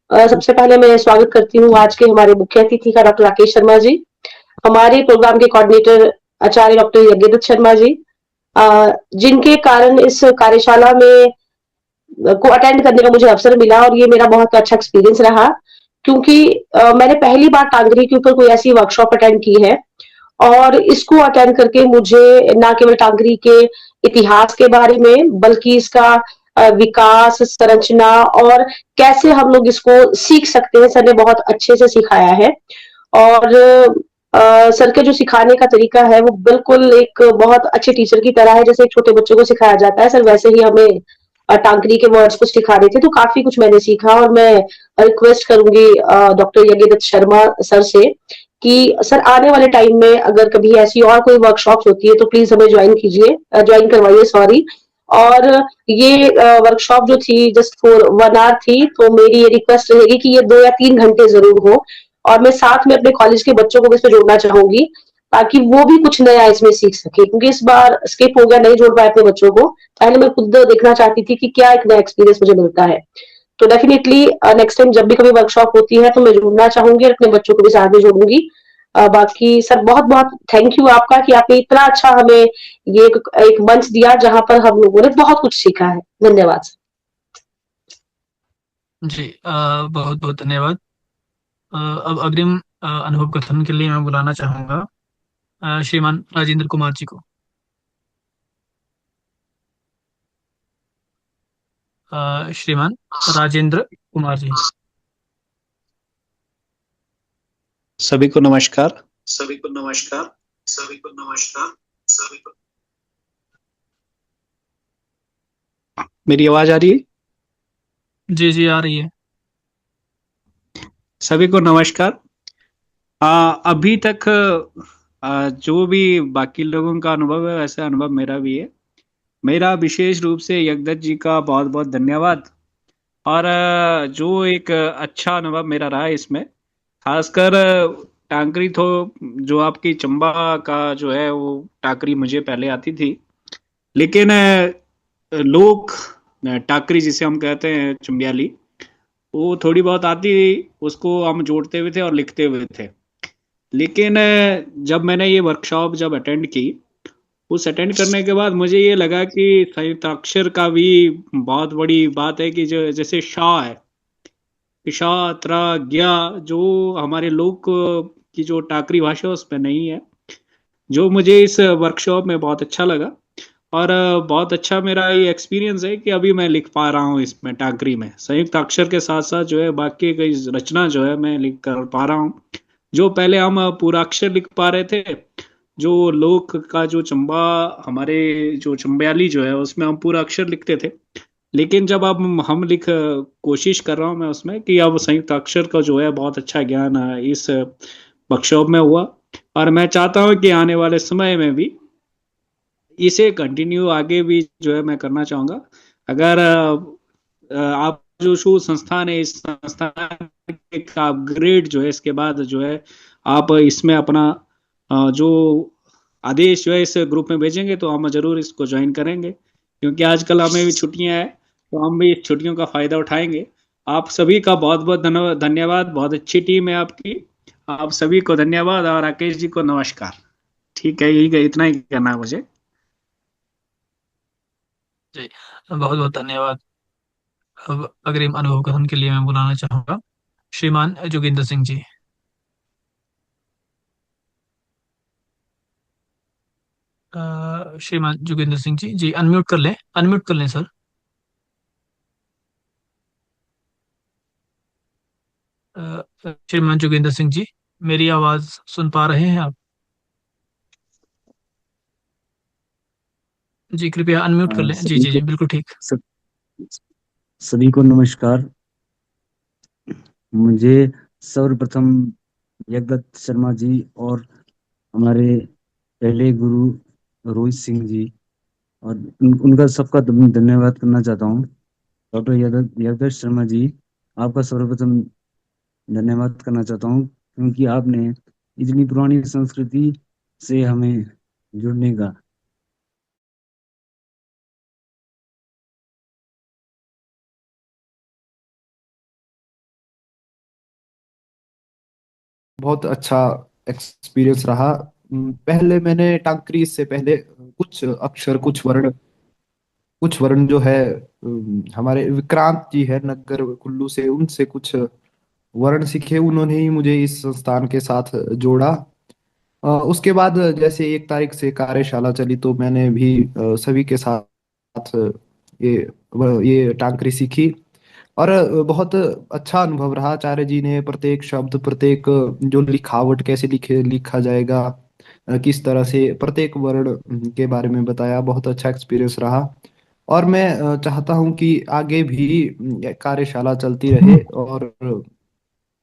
सबसे पहले मैं स्वागत करती हूँ आज के हमारे मुख्य अतिथि का, डॉक्टर राकेश शर्मा जी, हमारे प्रोग्राम के कोऑर्डिनेटर आचार्य डॉक्टर यज्ञदत्त शर्मा जी, जिनके कारण इस कार्यशाला में को अटेंड करने का मुझे अवसर मिला और ये मेरा बहुत अच्छा एक्सपीरियंस रहा, क्योंकि मैंने पहली बार टांगरी के ऊपर कोई ऐसी वर्कशॉप अटेंड की है। और इसको अटेंड करके मुझे न केवल टांगरी के इतिहास के बारे में, बल्कि इसका विकास, संरचना और कैसे हम लोग इसको सीख सकते हैं, सर ने बहुत अच्छे से सिखाया है। और सर के जो सिखाने का तरीका है वो बिल्कुल एक बहुत अच्छे टीचर की तरह है। जैसे एक छोटे बच्चों को सिखाया जाता है, सर वैसे ही हमें टांकरी के वर्ड्स को सिखा रहे थे। तो काफी कुछ मैंने सीखा और मैं रिक्वेस्ट करूंगी डॉक्टर यज्ञदत्त शर्मा सर से कि सर आने वाले टाइम में अगर कभी ऐसी और कोई वर्कशॉप होती है तो प्लीज हमें ज्वाइन करवाइए। सॉरी। और ये वर्कशॉप जो थी जस्ट फॉर 1 आवर थी, तो मेरी ये रिक्वेस्ट रहेगी कि ये 2 या 3 घंटे जरूर हो, और मैं साथ में अपने कॉलेज के बच्चों को भी इसमें जोड़ना चाहूंगी, ताकि वो भी कुछ नया इसमें सीख सके, क्योंकि इस बार स्किप हो गया, नहीं जोड़ पाए अपने बच्चों को। पहले मैं खुद देखना चाहती थी कि क्या एक नया एक्सपीरियंस मुझे मिलता है। तो डेफिनेटली नेक्स्ट टाइम जब भी कभी वर्कशॉप होती है तो मैं जोड़ना चाहूंगी और अपने बच्चों को भी साथ में जोड़ूंगी। बाकी सर बहुत बहुत थैंक यू आपका कि आपने इतना अच्छा हमें ये एक मंच दिया जहां पर हम लोगों ने बहुत कुछ सीखा है। धन्यवाद सर। जी बहुत बहुत धन्यवाद। अब अग्रिम अनुभव कथन के लिए मैं बुलाना चाहूंगा श्रीमान राजेंद्र कुमार जी को। श्रीमान राजेंद्र कुमार जी। सभी को नमस्कार। मेरी आवाज आ रही है? जी जी आ रही है। सभी को नमस्कार। अभी तक जो भी बाकी लोगों का अनुभव है वैसा अनुभव मेरा भी है। मेरा विशेष रूप से यज्ञदत्त जी का बहुत बहुत धन्यवाद। और जो एक अच्छा अनुभव मेरा रहा है इसमें, खासकर टांकरी तो जो आपकी चंबा का जो है वो टाकरी मुझे पहले आती थी, लेकिन लोक टाकरी जिसे हम कहते हैं चंबियाली, वो थोड़ी बहुत आती थी, उसको हम जोड़ते हुए थे और लिखते हुए थे। लेकिन जब मैंने ये वर्कशॉप जब अटेंड की, उस अटेंड करने के बाद मुझे ये लगा कि संयुक्ताक्षर का भी बहुत बड़ी बात है कि जो जैसे शाह है, ईशा त्रा ज्ञा, जो हमारे लोक की जो टाकरी भाषा है उसमें नहीं है, जो मुझे इस वर्कशॉप में बहुत अच्छा लगा। और बहुत अच्छा मेरा ये एक्सपीरियंस है कि अभी मैं लिख पा रहा हूँ इसमें टाकरी में संयुक्त अक्षर के साथ साथ जो है बाकी कई रचना जो है मैं लिख कर पा रहा हूँ। जो पहले हम पूरा अक्षर लिख पा रहे थे, जो लोक का जो चंबा हमारे जो चंबयाली जो है उसमें हम पूरा अक्षर लिखते थे, लेकिन जब अब हम लिख कोशिश कर रहा हूँ मैं उसमें कि अब संयुक्त अक्षर का जो है बहुत अच्छा ज्ञान इस वर्कशॉप में हुआ। और मैं चाहता हूँ कि आने वाले समय में भी इसे कंटिन्यू आगे भी जो है मैं करना चाहूंगा। अगर आप जो शो संस्थान है, इस संस्थान का अपग्रेड जो है इसके बाद जो है आप इसमें अपना जो आदेश जो है इस ग्रुप में भेजेंगे तो हम जरूर इसको ज्वाइन करेंगे, क्योंकि आजकल हमें भी छुट्टियां हैं तो हम भी इस छुट्टियों का फायदा उठाएंगे। आप सभी का बहुत बहुत धन्यवाद। बहुत अच्छी टीम है आपकी। आप सभी को धन्यवाद और राकेश जी को नमस्कार। ठीक है, यही इतना ही करना है मुझे। जी बहुत बहुत धन्यवाद। अब अग्रिम अनुभव कथन के लिए मैं बुलाना चाहूंगा श्रीमान जोगिंदर सिंह जी। श्रीमान जोगिंदर सिंह जी, जी अनम्यूट कर लें सर। श्रीमान जोगिंदर सिंह जी, मेरी आवाज सुन पा रहे हैं आप? जी कृपया अनम्यूट कर लें। जी सभी जी को जी बिल्कुल ठीक। सब, सभी को नमस्कार। मुझे सर्वप्रथम यज्ञदत्त शर्मा जी और हमारे पहले गुरु रोहित सिंह जी और उनका सबका धन्यवाद करना चाहता हूँ। डॉक्टर यज्ञदत्त शर्मा जी, आपका सर्वप्रथम धन्यवाद करना चाहता हूँ, क्योंकि आपने इतनी पुरानी संस्कृति से हमें जुड़ने का बहुत अच्छा एक्सपीरियंस रहा। पहले मैंने टांकरी से पहले कुछ अक्षर कुछ वर्ण जो है हमारे विक्रांत जी है नगर कुल्लू से, उनसे कुछ वर्ण सीखे। उन्होंने ही मुझे इस संस्थान के साथ जोड़ा। उसके बाद जैसे 1 तारीख से कार्यशाला चली तो मैंने भी सभी के साथ ये ये टांकरी सीखी और बहुत अच्छा अनुभव रहा। आचार्य जी ने प्रत्येक शब्द, प्रत्येक जो लिखावट कैसे लिखा जाएगा, किस तरह से प्रत्येक वर्ण के बारे में बताया। बहुत अच्छा एक्सपीरियंस रहा और मैं चाहता हूं कि आगे भी कार्यशाला चलती रहे और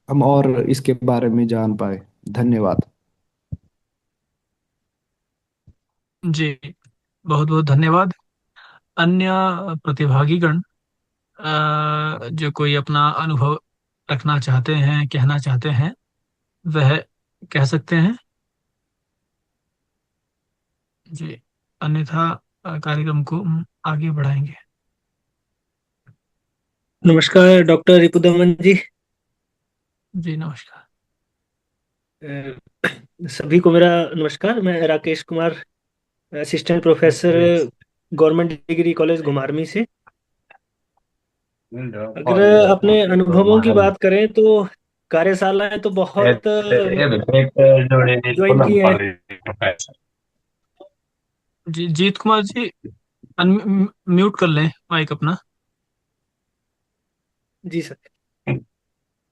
हम और इसके बारे में जान पाए। धन्यवाद। जी बहुत बहुत धन्यवाद। अन्य प्रतिभागीगण जो कोई अपना अनुभव रखना चाहते हैं, कहना चाहते हैं, वह कह सकते हैं जी। अन्यथा कार्यक्रम को आगे बढ़ाएंगे। नमस्कार डॉक्टर रिपुदमन जी। जी नमस्कार। सभी को मेरा नमस्कार। मैं Rakesh Kumar, assistant professor, government degree college घुमारवी से। अगर अपने अनुभवों की बात करें तो कार्यशालाएं तो बहुत ज्वाइन की हैं। जी जीत कुमार जी, म्यूट कर लें माइक अपना। जी सर।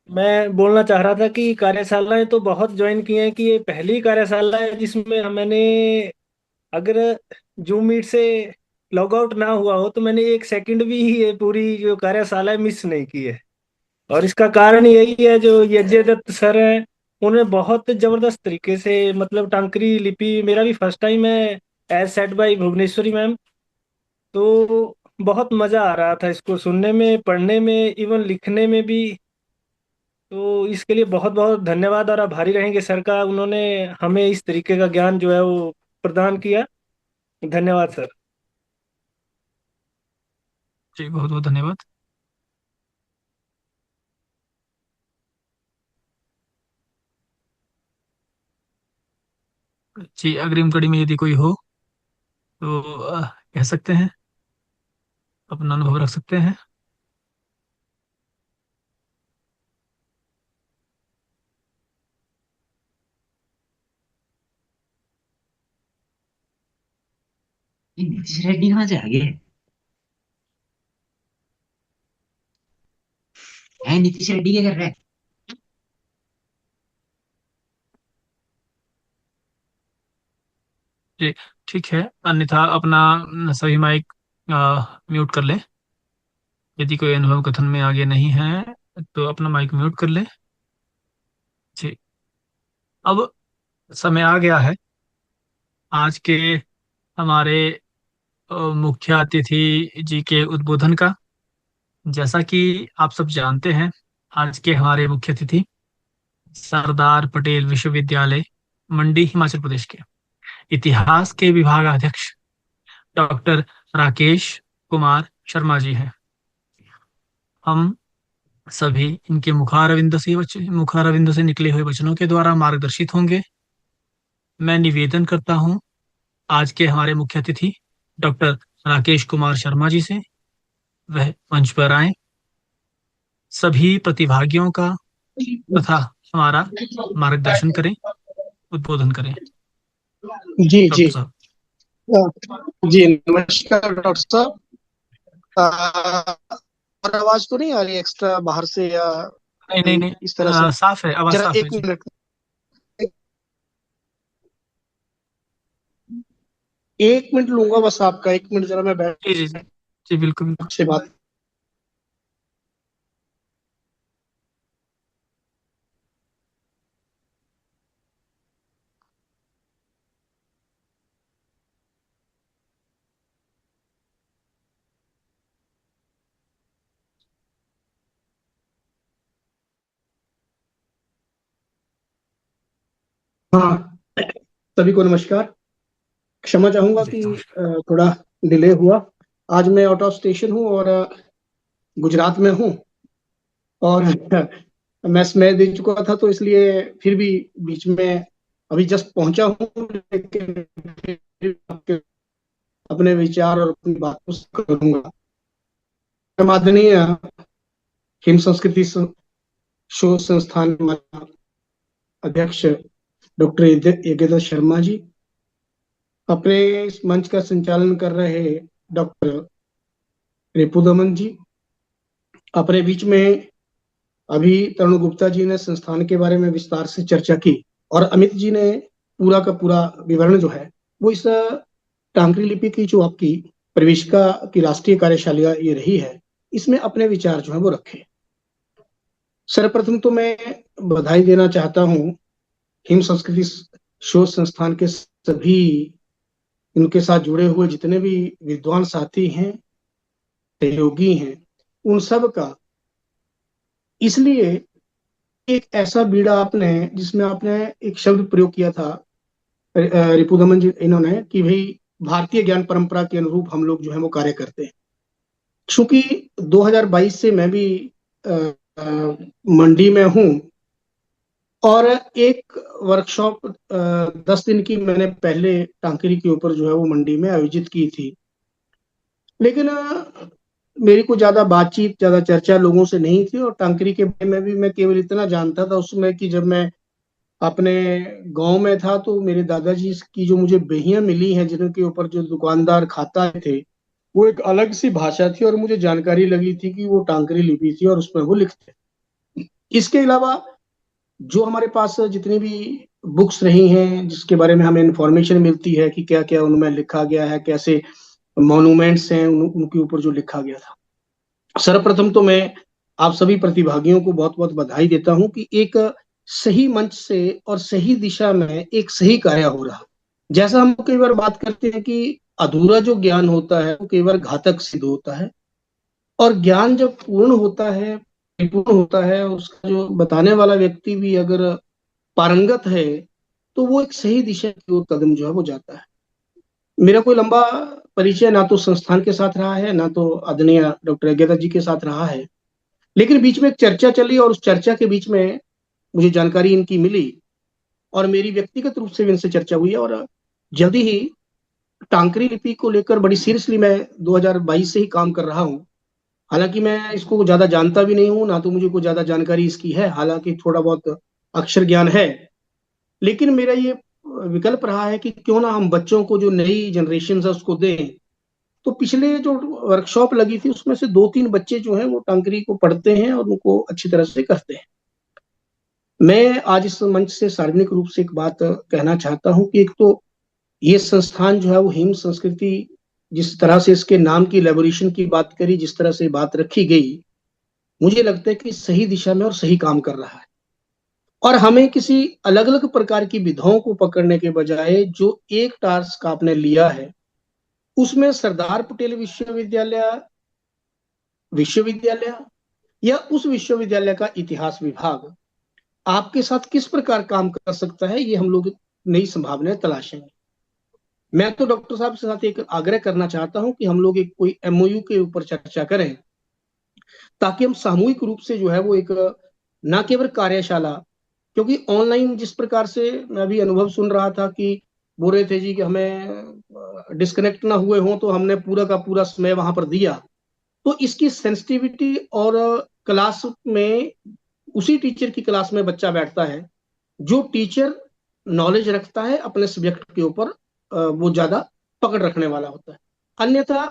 मैं बोलना चाह रहा था कि कार्यशालाएं तो बहुत ज्वाइन की हैं, कि ये पहली कार्यशाला है जिसमें मैंने, अगर जूम मीट से लॉग आउट ना हुआ हो तो मैंने एक सेकंड भी ये पूरी जो कार्यशाला है मिस नहीं की है। और इसका कारण यही है, जो यज्ञ दत्त सर हैं, उन्होंने बहुत जबरदस्त तरीके से, मतलब टांकरी लिपि मेरा भी फर्स्ट टाइम है as said by Bhuvaneshwari ma'am. तो बहुत मजा आ रहा था इसको सुनने में, पढ़ने में, इवन लिखने में भी। तो इसके लिए बहुत बहुत धन्यवाद और आभारी रहेंगे सर का, उन्होंने हमें इस तरीके का ज्ञान जो है वो प्रदान किया। धन्यवाद सर। जी बहुत बहुत धन्यवाद। जी अग्रिम कड़ी में यदि कोई हो तो कह सकते हैं, अपना अनुभव रख सकते हैं। नीतीश रेड्डी कहाँ से आ गए? नीतीश रेड्डी क्या कर रहा है? जी ठीक है, अन्यथा अपना सभी माइक म्यूट कर लें। यदि कोई अनुभव कथन में आगे नहीं है तो अपना माइक म्यूट कर लें। जी अब समय आ गया है आज के हमारे मुख्य अतिथि जी के उद्बोधन का। जैसा कि आप सब जानते हैं, आज के हमारे मुख्य अतिथि सरदार पटेल विश्वविद्यालय मंडी हिमाचल प्रदेश के इतिहास के विभागाध्यक्ष डॉक्टर राकेश कुमार शर्मा जी हैं। हम सभी इनके मुखारविंद से निकले हुए वचनों के द्वारा मार्गदर्शित होंगे। मैं निवेदन करता हूं आज के हमारे मुख्य अतिथि डॉक्टर राकेश कुमार शर्मा जी से, वह मंच पर आए, सभी प्रतिभागियों का तथा हमारा मार्गदर्शन करें, उद्बोधन करें। जी जी डॉक्टर साहब। जी नमस्कार डॉक्टर साहब। और आवाज तो नहीं आ रही एक्स्ट्रा बाहर से या नहीं इस तरह से? साफ है, आवाज जरा साफ है एक जी। मिनट, एक मिनट लूंगा बस आपका, एक मिनट जरा मैं बैठ जी जी जी जी बिल्कुल बिल्कुल। से बात। हाँ, सभी को नमस्कार। क्षमा चाहूंगा जी कि नमस्कार। थोड़ा डिले हुआ। आज मैं आउट ऑफ स्टेशन हूँ और गुजरात में हूँ, और मैं समय दे चुका था, तो इसलिए फिर भी बीच में अभी जस्ट पहुंचा हूँ, लेकिन फिर अपने विचार और अपनी बात को करूंगा। माननीय हिम संस्कृति शोध संस्थान अध्यक्ष डॉक्टर यज्ञदत्त शर्मा जी, अपने इस मंच का संचालन कर रहे डॉक्टर रिपुदमन जी, अपने बीच में अभी तरुण गुप्ता जी ने संस्थान के बारे में विस्तार से चर्चा की, और अमित जी ने पूरा का पूरा विवरण जो है वो इस टांकरी लिपि की जो आपकी प्रवेशिका की राष्ट्रीय कार्यशाला ये रही है, इसमें अपने विचार जो है वो रखे। सर्वप्रथम तो मैं बधाई देना चाहता हूँ हिम संस्कृति शोध संस्थान के सभी इनके साथ जुड़े हुए जितने भी विद्वान साथी हैं, सहयोगी हैं, उन सब का इसलिए एक ऐसा बीड़ा आपने, जिसमें आपने एक शब्द प्रयोग किया था रिपुदमन जी इन्होंने, कि भाई भारतीय ज्ञान परंपरा के अनुरूप हम लोग जो है वो कार्य करते हैं। चूंकि 2022 से मैं भी मंडी में हूँ, और एक वर्कशॉप 10 दिन की मैंने पहले टांकरी के ऊपर जो है वो मंडी में आयोजित की थी। लेकिन मेरी को ज्यादा बातचीत, ज्यादा चर्चा लोगों से नहीं थी, और टांकरी के बारे में भी मैं केवल इतना जानता था उसमें कि जब मैं अपने गांव में था तो मेरे दादाजी की जो मुझे बहियां मिली हैं, जिनके ऊपर जो दुकानदार खाता थे, वो एक अलग सी भाषा थी, और मुझे जानकारी लगी थी कि वो टांकरी लिपि थी और उसमें वो लिखते। इसके अलावा जो हमारे पास जितनी भी बुक्स रही हैं, जिसके बारे में हमें इंफॉर्मेशन मिलती है कि क्या क्या उनमें लिखा गया है, कैसे मॉन्यूमेंट्स हैं उनके ऊपर जो लिखा गया था। सर्वप्रथम तो मैं आप सभी प्रतिभागियों को बहुत बहुत बधाई देता हूं कि एक सही मंच से और सही दिशा में एक सही कार्य हो रहा। जैसा हम कई बार बात करते हैं कि अधूरा जो ज्ञान होता है वो कई बार घातक सिद्ध होता है, और ज्ञान जब पूर्ण होता है, परिपूर्ण होता है, उसका जो बताने वाला व्यक्ति भी अगर पारंगत है, तो वो एक सही दिशा की ओर कदम जो है वो जाता है। मेरा कोई लंबा परिचय ना तो संस्थान के साथ रहा है, ना तो आदरणीय डॉक्टर यज्ञदत्त जी के साथ रहा है, लेकिन बीच में एक चर्चा चली, और उस चर्चा के बीच में मुझे जानकारी इनकी मिली, और मेरी व्यक्तिगत रूप से भी इनसे चर्चा हुई, और जल्दी ही टांकरी लिपि को लेकर बड़ी सीरियसली मैं 2022 से ही काम कर रहा हूँ। हालांकि मैं इसको ज्यादा जानता भी नहीं हूँ, ना तो मुझे कोई ज्यादा जानकारी इसकी है, हालांकि थोड़ा बहुत अक्षर ज्ञान है, लेकिन मेरा ये विकल्प रहा है कि क्यों ना हम बच्चों को, जो नई जनरेशन है उसको दें। तो पिछले जो वर्कशॉप लगी थी उसमें से 2-3 बच्चे जो हैं वो टांकरी को पढ़ते हैं और उनको अच्छी तरह से करते हैं। मैं आज इस मंच से सार्वजनिक रूप से एक बात कहना चाहता हूं कि एक तो ये संस्थान जो है वो हिम संस्कृति, जिस तरह से इसके नाम की इलेबोरेशन की बात करी, जिस तरह से बात रखी गई, मुझे लगता है कि सही दिशा में और सही काम कर रहा है। और हमें किसी अलग अलग प्रकार की विधाओं को पकड़ने के बजाय जो एक टास्क आपने लिया है, उसमें सरदार पटेल विश्वविद्यालय या उस विश्वविद्यालय का इतिहास विभाग आपके साथ किस प्रकार काम कर सकता है, ये हम लोग नई संभावनाएं तलाशेंगे। मैं तो डॉक्टर साहब के साथ एक आग्रह करना चाहता हूं कि हम लोग एक कोई एमओयू के ऊपर चर्चा करें, ताकि हम सामूहिक रूप से जो है वो एक ना केवल कार्यशाला, क्योंकि ऑनलाइन जिस प्रकार से मैं अभी अनुभव सुन रहा था कि बोल रहे थे जी कि हमें डिस्कनेक्ट ना हुए हों, तो हमने पूरा का पूरा समय वहां पर दिया, तो इसकी सेंसिटिविटी, और क्लास में उसी टीचर की क्लास में बच्चा बैठता है जो टीचर नॉलेज रखता है अपने सब्जेक्ट के ऊपर, वो ज्यादा पकड़ रखने वाला होता है। अन्यथा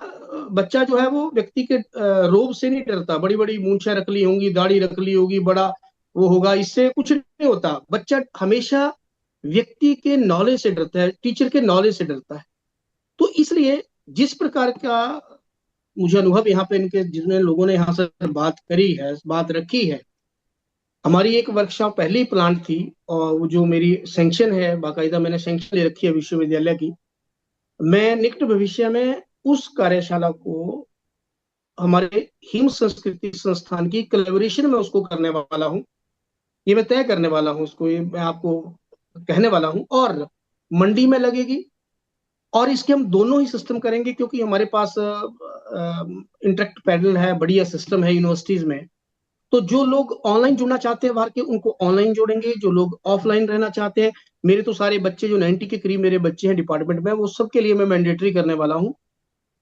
बच्चा जो है वो व्यक्ति के रोब से नहीं डरता, बड़ी बड़ी मूंछें रख ली होंगी, दाढ़ी रख ली होगी, बड़ा वो होगा, इससे कुछ नहीं होता। बच्चा हमेशा व्यक्ति के नॉलेज से डरता है, टीचर के नॉलेज से डरता है। तो इसलिए जिस प्रकार का मुझे अनुभव यहाँ पे इनके जितने लोगों ने यहाँ से बात करी है, बात रखी है, हमारी एक वर्कशॉप पहले ही प्लान थी, और वो जो मेरी सैंक्शन है, बाकायदा मैंने सैंक्शन ले रखी है विश्वविद्यालय की, मैं निकट भविष्य में उस कार्यशाला को हमारे हिम संस्कृति संस्थान की कोलैबोरेशन में उसको करने वाला हूँ। ये मैं तय करने वाला हूँ, उसको ये मैं आपको कहने वाला हूँ, और मंडी में लगेगी, और इसके हम दोनों ही सिस्टम करेंगे, क्योंकि हमारे पास इंटरेक्ट पैनल है, बढ़िया सिस्टम है यूनिवर्सिटीज में। तो जो लोग ऑनलाइन जुड़ना चाहते हैं बाहर के, उनको ऑनलाइन जोड़ेंगे, जो लोग ऑफलाइन रहना चाहते हैं, मेरे तो सारे बच्चे जो 90 के करीब मेरे बच्चे हैं डिपार्टमेंट में, वो सबके लिए मैं मैंडेटरी करने वाला हूँ।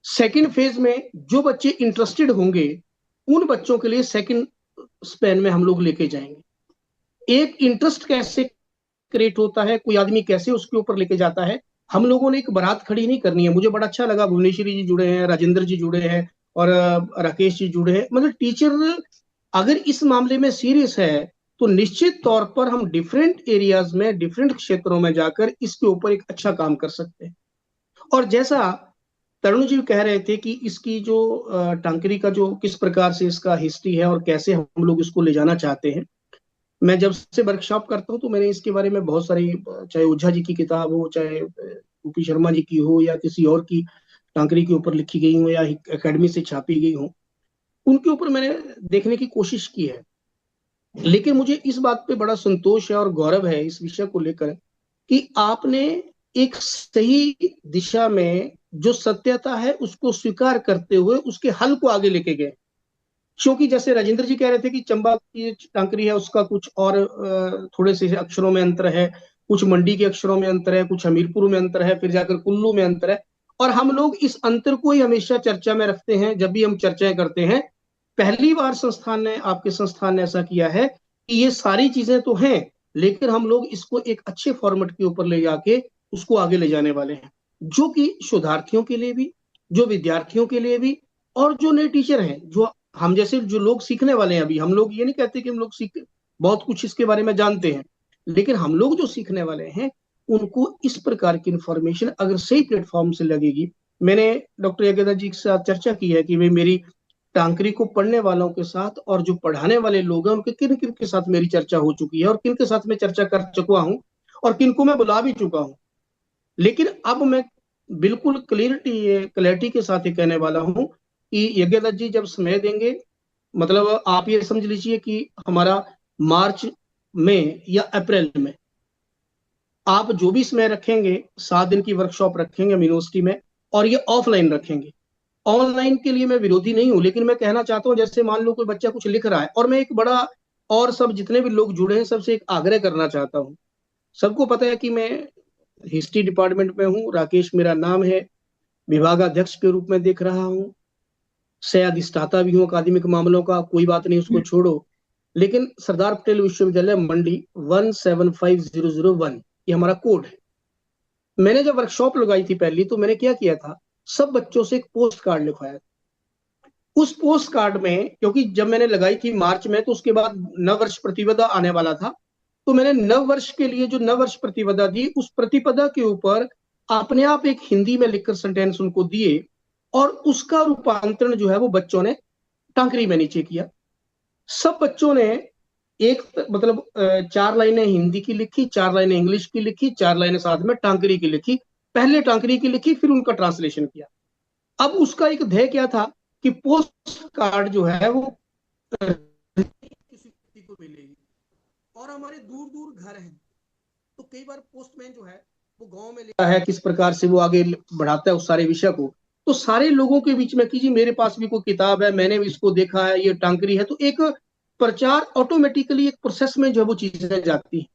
सेकंड फेज में जो बच्चे इंटरेस्टेड होंगे, उन बच्चों के लिए सेकंड स्पैन में हम लोग लेके जाएंगे। एक इंटरेस्ट कैसे क्रिएट होता है, कोई आदमी कैसे उसके ऊपर लेके जाता है, हम लोगों ने एक बारात खड़ी नहीं करनी है। मुझे बड़ा अच्छा लगा, भुवनेश्वरी जी जुड़े हैं, राजेंद्र जी जुड़े हैं, और राकेश जी जुड़े हैं। मतलब टीचर अगर इस मामले में सीरियस है, तो निश्चित तौर पर हम डिफरेंट एरियाज में, डिफरेंट क्षेत्रों में जाकर इसके ऊपर एक अच्छा काम कर सकते हैं। और जैसा तरुण जी कह रहे थे कि इसकी जो टांकरी का जो किस प्रकार से इसका हिस्ट्री है और कैसे हम लोग इसको ले जाना चाहते हैं, मैं जब से वर्कशॉप करता हूँ तो मैंने इसके बारे में बहुत सारी, चाहे ओझा जी की किताब हो, चाहे यूपी शर्मा जी की हो या किसी और की टांकरी के ऊपर लिखी गई हो या एकेडमी से छापी गई हो, उनके ऊपर मैंने देखने की कोशिश की है। लेकिन मुझे इस बात पे बड़ा संतोष है और गौरव है इस विषय को लेकर कि आपने एक सही दिशा में जो सत्यता है उसको स्वीकार करते हुए उसके हल को आगे लेके गए। क्योंकि जैसे राजेंद्र जी कह रहे थे कि चंबा की टांकरी है उसका कुछ और थोड़े से अक्षरों में अंतर है, कुछ मंडी के अक्षरों में अंतर है, कुछ हमीरपुर में अंतर है, फिर जाकर कुल्लू में अंतर है। और हम लोग इस अंतर को ही हमेशा चर्चा में रखते हैं जब भी हम चर्चाएं करते हैं। पहली बार संस्थान ने, आपके संस्थान ने ऐसा किया है कि ये सारी चीजें तो हैं, लेकिन हम लोग इसको एक अच्छे फॉर्मेट के ऊपर ले जाके उसको आगे ले जाने वाले हैं, जो कि शोधार्थियों के लिए भी, जो विद्यार्थियों के लिए भी, और जो नए टीचर हैं, जो हम जैसे जो लोग सीखने वाले हैं। अभी हम लोग ये नहीं कहते कि हम लोग सीख बहुत कुछ इसके बारे में जानते हैं, लेकिन हम लोग जो सीखने वाले हैं उनको इस प्रकार की इंफॉर्मेशन अगर सही प्लेटफॉर्म से लगेगी। मैंने डॉक्टर यज्ञदत्त जी के साथ चर्चा की है कि वे मेरी टांकरी को पढ़ने वालों के साथ और जो पढ़ाने वाले लोग हैं उनके किन किन के साथ मेरी चर्चा हो चुकी है और किन के साथ मैं चर्चा कर चुका हूं और किन को मैं बुला भी चुका हूं। लेकिन अब मैं बिल्कुल क्लैरिटी के साथ ये कहने वाला हूं कि यज्ञदत्त जी जब समय देंगे, मतलब आप ये समझ लीजिए कि हमारा मार्च में या अप्रैल में आप जो भी समय रखेंगे, 7 दिन की वर्कशॉप रखेंगे हम यूनिवर्सिटी में, और ये ऑफलाइन रखेंगे। ऑनलाइन के लिए मैं विरोधी नहीं हूं, लेकिन मैं कहना चाहता हूं जैसे मान लो कोई बच्चा कुछ लिख रहा है और मैं एक बड़ा, और सब जितने भी लोग जुड़े हैं सबसे एक आग्रह करना चाहता हूं। सबको पता है कि मैं हिस्ट्री डिपार्टमेंट में हूं, राकेश मेरा नाम है, विभागाध्यक्ष के रूप में देख रहा हूं, सह अधिष्ठाता भी हूं अकादमिक मामलों का, कोई बात नहीं उसको छोड़ो। लेकिन सरदार पटेल विश्वविद्यालय मंडी 175001 ये हमारा कोड है। मैंने जब वर्कशॉप लगाई थी पहली, तो मैंने क्या किया था, सब बच्चों से एक पोस्ट कार्ड लिखवाया। उस पोस्ट कार्ड में, क्योंकि जब मैंने लगाई थी मार्च में, तो उसके बाद नव वर्ष प्रतिपदा आने वाला था, तो मैंने नव वर्ष के लिए जो नव वर्ष प्रतिपदा दी, उस प्रतिपदा के ऊपर अपने आप एक हिंदी में लिखकर सेंटेंस उनको दिए और उसका रूपांतरण जो है वो बच्चों ने टांकरी में नीचे किया। सब बच्चों ने एक मतलब 4 लाइनें हिंदी की लिखी, 4 लाइनें इंग्लिश की लिखी, 4 लाइनें साथ में टांकरी की लिखी। पहले टांकरी की लिखी, फिर उनका ट्रांसलेशन किया। अब उसका एक ध्येय क्या था कि पोस्ट कार्ड जो है वो किसी को मिलेगी। और हमारे दूर दूर घर हैं, तो कई बार पोस्टमैन जो है वो गांव में लिखता है, किस प्रकार से वो आगे बढ़ाता है उस सारे विषय को। तो सारे लोगों के बीच में कीजिए, मेरे पास भी कोई किताब है, मैंने भी इसको देखा है, ये टांकरी है, तो एक प्रचार ऑटोमेटिकली एक प्रोसेस में जो वो चीजें जाती हैं।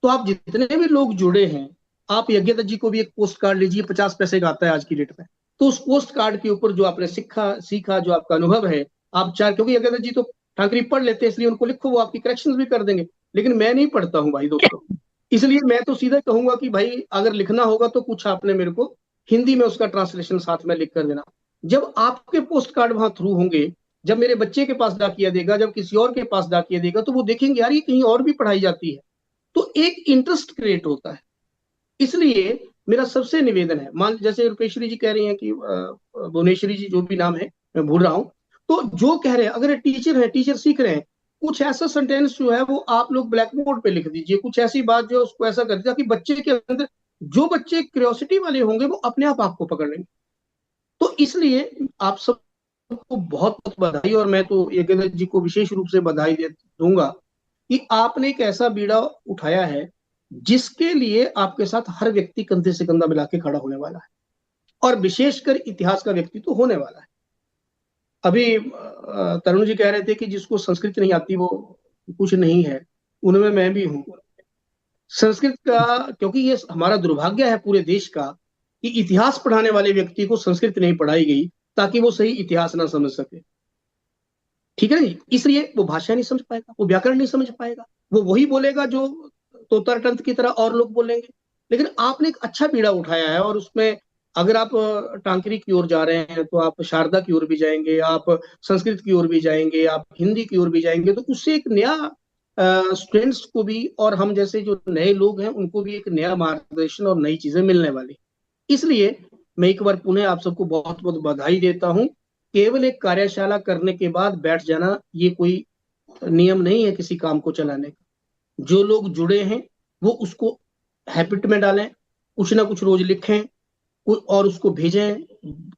तो आप जितने भी लोग जुड़े हैं, आप यज्ञदत्त जी को भी एक पोस्ट कार्ड लीजिए, 50 पैसे का आता है आज की डेट में। तो उस पोस्ट कार्ड के ऊपर जो आपने सीखा जो आपका अनुभव है, आप चार, क्योंकि यज्ञदत्त जी तो टांकरी पढ़ लेते हैं, इसलिए उनको लिखो, वो आपकी करेक्शंस भी कर देंगे। लेकिन मैं नहीं पढ़ता हूँ भाई दोस्तों, इसलिए मैं तो सीधा कहूंगा कि भाई अगर लिखना होगा तो कुछ आपने मेरे को हिंदी में उसका ट्रांसलेशन साथ में लिख कर देना। जब आपके पोस्ट कार्ड वहां थ्रू होंगे, जब मेरे बच्चे के पास डाकिया देगा, जब किसी और के पास डाकिया देगा, तो वो देखेंगे यार ये कहीं और भी पढ़ाई जाती है, तो एक इंटरेस्ट क्रिएट होता है। इसलिए मेरा सबसे निवेदन है, मान जैसे रूपेश्वरी जी कह रही हैं कि भुवनेश्वरी जी, जो भी नाम है मैं भूल रहा हूं, तो जो कह रहे हैं, अगर टीचर है, टीचर सीख रहे हैं, कुछ ऐसा सेंटेंस जो है वो आप लोग ब्लैक बोर्ड पे लिख दीजिए, कुछ ऐसी बात जो उसको ऐसा कर दीजिए ताकि बच्चे के अंदर, जो बच्चे क्यूरियोसिटी वाले होंगे वो अपने आप आपको पकड़ लेंगे। तो इसलिए आप सबको बहुत बहुत बधाई, और मैं तो यज्ञदत्त जी को विशेष रूप से बधाई दूंगा कि आपने एक ऐसा बीड़ा उठाया है जिसके लिए आपके साथ हर व्यक्ति कंधे से कंधा मिला के खड़ा होने वाला है, और विशेषकर इतिहास का व्यक्ति तो होने वाला है। अभी तरुण जी कह रहे थे कि जिसको संस्कृत नहीं आती वो कुछ नहीं है, उनमें मैं भी हूं। संस्कृत का, क्योंकि ये हमारा दुर्भाग्य है पूरे देश का कि इतिहास पढ़ाने वाले व्यक्ति को संस्कृत नहीं पढ़ाई गई ताकि वो सही इतिहास ना समझ सके। ठीक है ना जी, इसलिए वो भाषा नहीं समझ पाएगा, वो व्याकरण नहीं समझ पाएगा, वो वही बोलेगा जो तोतरटंत की तरह और लोग बोलेंगे। लेकिन आपने एक अच्छा बीड़ा उठाया है, और उसमें अगर आप टांकरी की ओर जा रहे हैं तो आप शारदा की ओर भी जाएंगे, आप संस्कृत की ओर भी जाएंगे, आप हिंदी की ओर भी जाएंगे, तो उससे एक नया स्टूडेंट्स को भी और हम जैसे जो नए लोग हैं उनको भी एक नया मार्गदर्शन और नई चीजें मिलने वाली। इसलिए मैं एक बार पुनः आप सबको बहुत बहुत बधाई देता हूं। केवल एक कार्यशाला करने के बाद बैठ जाना ये कोई नियम नहीं है किसी काम को चलाने का। जो लोग जुड़े हैं वो उसको हैबिट में डालें, कुछ ना कुछ रोज लिखें और उसको भेजें,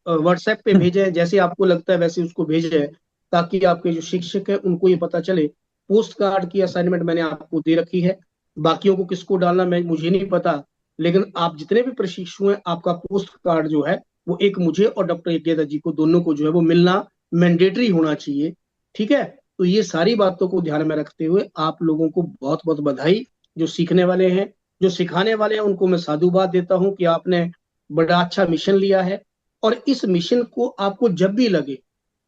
व्हाट्सएप पे भेजें, जैसे आपको लगता है वैसे उसको भेजें, ताकि आपके जो शिक्षक है उनको ये पता चले। पोस्ट कार्ड की असाइनमेंट मैंने आपको दे रखी है, बाकियों को किसको डालना मैं मुझे नहीं पता, लेकिन आप जितने भी प्रशिक्षु हैं आपका पोस्ट कार्ड जो है वो एक मुझे और डॉक्टर यज्ञेंद्र जी को दोनों को जो है वो मिलना मैंडेटरी होना चाहिए। ठीक है, तो ये सारी बातों को ध्यान में रखते हुए आप लोगों को बहुत बहुत बधाई। जो सीखने वाले हैं, जो सिखाने वाले हैं, उनको मैं साधुवाद देता हूँ कि आपने बड़ा अच्छा मिशन लिया है। और इस मिशन को आपको जब भी लगे,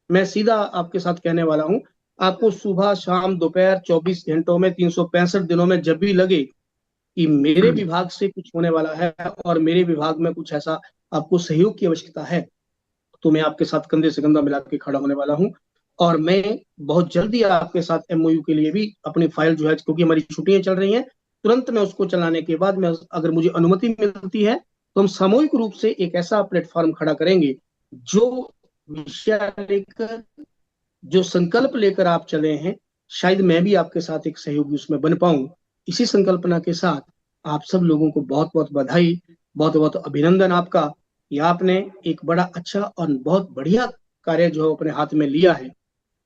मैं सीधा आपके साथ कहने वाला हूं, आपको सुबह शाम दोपहर 24 घंटों में 365 दिनों में जब भी लगे कि मेरे विभाग से कुछ होने वाला है और मेरे विभाग में कुछ ऐसा आपको सहयोग की आवश्यकता है, तो मैं आपके साथ कंधे से कंधा मिला के खड़ा होने वाला हूं। और मैं बहुत जल्दी आपके साथ एमओयू के लिए भी अपनी फाइल जो है, क्योंकि हमारी छुट्टियां चल रही हैं, तुरंत मैं उसको चलाने के बाद में अगर मुझे अनुमति मिलती है तो हम सामूहिक रूप से एक ऐसा प्लेटफॉर्म खड़ा करेंगे जो विषय लेकर, जो संकल्प लेकर आप चले हैं, शायद मैं भी आपके साथ एक सहयोगी उसमें बन पाऊं। इसी संकल्पना के साथ आप सब लोगों को बहुत बहुत बधाई, बहुत बहुत अभिनंदन आपका कि आपने एक बड़ा अच्छा और बहुत बढ़िया कार्य जो है अपने हाथ में लिया है।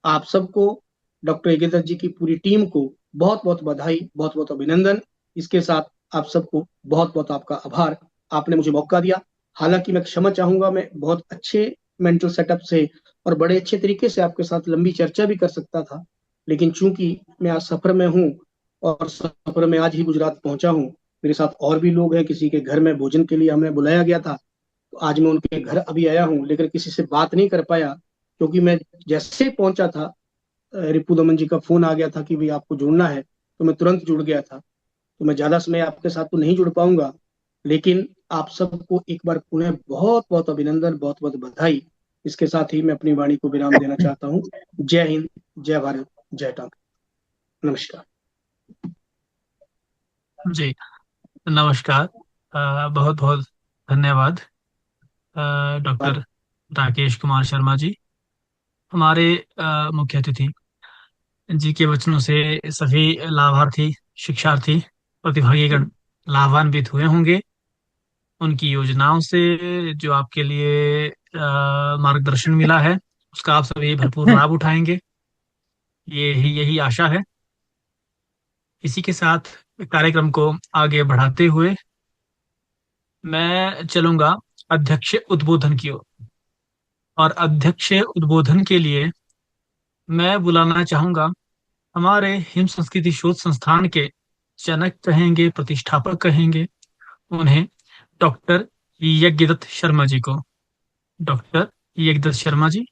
आप सबको, डॉक्टर यज्ञेंद्र जी की पूरी टीम को बहुत बहुत बधाई, बहुत बहुत अभिनंदन। इसके साथ आप सबको बहुत बहुत आपका आभार, आपने मुझे मौका दिया। हालांकि मैं क्षमा चाहूंगा, मैं बहुत अच्छे मेंटल सेटअप से और बड़े अच्छे तरीके से आपके साथ लंबी चर्चा भी कर सकता था, लेकिन चूंकि मैं आज सफर में हूँ और सफर में आज ही गुजरात पहुंचा हूँ, मेरे साथ और भी लोग हैं, किसी के घर में भोजन के लिए हमें बुलाया गया था, तो आज मैं उनके घर अभी आया हूँ, लेकिन किसी से बात नहीं कर पाया, क्योंकि मैं जैसे पहुंचा था रिपु दमन जी का फोन आ गया था कि भाई आपको जुड़ना है, तो मैं तुरंत जुड़ गया था। तो मैं ज्यादा समय आपके साथ तो नहीं जुड़ पाऊंगा, लेकिन आप सबको एक बार पुनः बहुत बहुत अभिनंदन, बहुत बहुत बधाई। इसके साथ ही मैं अपनी वाणी को विराम देना चाहता हूँ। जय हिंद, जय भारत, जय टांग। नमस्कार जी, नमस्कार। बहुत बहुत धन्यवाद डॉक्टर राकेश कुमार शर्मा जी, हमारे मुख्य अतिथि जी के वचनों से सभी लाभार्थी, शिक्षार्थी, प्रतिभागीगण लाभान्वित हुए होंगे। उनकी योजनाओं से जो आपके लिए मार्गदर्शन मिला है उसका आप सभी भरपूर लाभ उठाएंगे, ये ही यही आशा है। इसी के साथ कार्यक्रम को आगे बढ़ाते हुए मैं चलूंगा अध्यक्ष उद्बोधन की ओर। और अध्यक्ष उद्बोधन के लिए मैं बुलाना चाहूंगा हमारे हिम संस्कृति शोध संस्थान के जनक कहेंगे, प्रतिष्ठापक कहेंगे, उन्हें डॉक्टर यज्ञदत्त शर्मा जी को। डॉक्टर यज्ञदत्त शर्मा जी।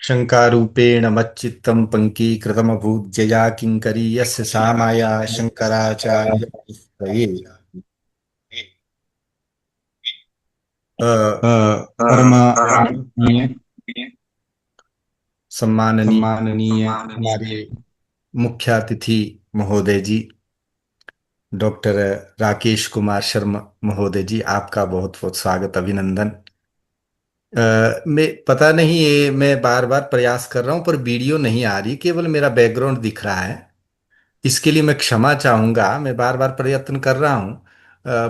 शङ्कारूपेण मच्चित्तं पङ्कीकृतमभूत् जया किङ्करी यस्य सा माया शङ्कराचार्यपुत्रये परम सम्माननीय हमारे मुख्य अतिथि महोदय जी, डॉक्टर राकेश कुमार शर्मा महोदय जी, आपका बहुत बहुत स्वागत, अभिनंदन। मैं पता नहीं, ये मैं बार बार प्रयास कर रहा हूं पर वीडियो नहीं आ रही, केवल मेरा बैकग्राउंड दिख रहा है। इसके लिए मैं क्षमा चाहूंगा, मैं बार बार प्रयत्न कर रहा हूं,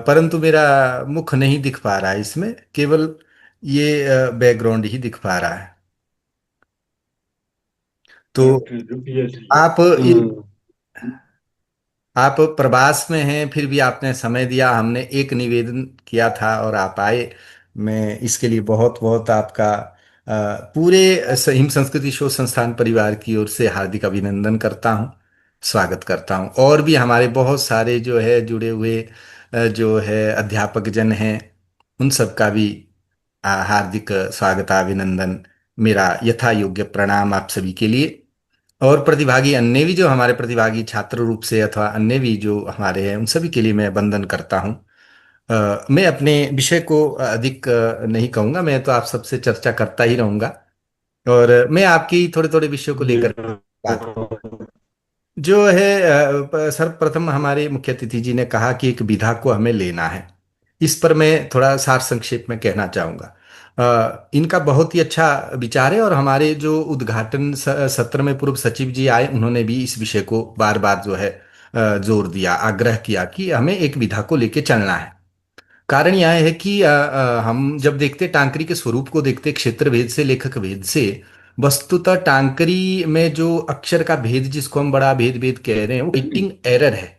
परंतु मेरा मुख नहीं दिख पा रहा है इसमें, केवल ये बैकग्राउंड ही दिख पा रहा है। तो आप प्रवास में हैं, फिर भी आपने समय दिया, हमने एक निवेदन किया था और आप आए। मैं इसके लिए बहुत बहुत आपका पूरे हिम संस्कृति शोध संस्थान परिवार की ओर से हार्दिक अभिनंदन करता हूं, स्वागत करता हूं। और भी हमारे बहुत सारे जो है जुड़े हुए जो है अध्यापक जन हैं, उन सब का भी हार्दिक स्वागत, अभिनंदन, मेरा यथा योग्य प्रणाम आप सभी के लिए। और प्रतिभागी अन्य भी, जो हमारे प्रतिभागी छात्र रूप से अथवा अन्य भी जो हमारे हैं, उन सभी के लिए मैं वंदन करता हूं। मैं अपने विषय को अधिक नहीं कहूंगा, मैं तो आप सबसे चर्चा करता ही रहूंगा और मैं आपकी थोड़े थोड़े विषयों को लेकर बात जो है सर्वप्रथम हमारे मुख्य अतिथि जी ने कहा कि एक विधा को हमें लेना है। इस पर मैं थोड़ा सार संक्षेप में कहना चाहूंगा। इनका बहुत ही अच्छा विचार है और हमारे जो उद्घाटन सत्र में पूर्व सचिव जी आए, उन्होंने भी इस विषय को बार बार जो है जोर दिया, आग्रह किया कि हमें एक विधा को लेके चलना है। कारण यह है कि हम जब देखते टांकरी के स्वरूप को देखते क्षेत्र भेद से, लेखक भेद से, वस्तुतः टांकरी में जो अक्षर का भेद जिसको हम बड़ा भेद भेद कह रहे हैं वो राइटिंग एरर है,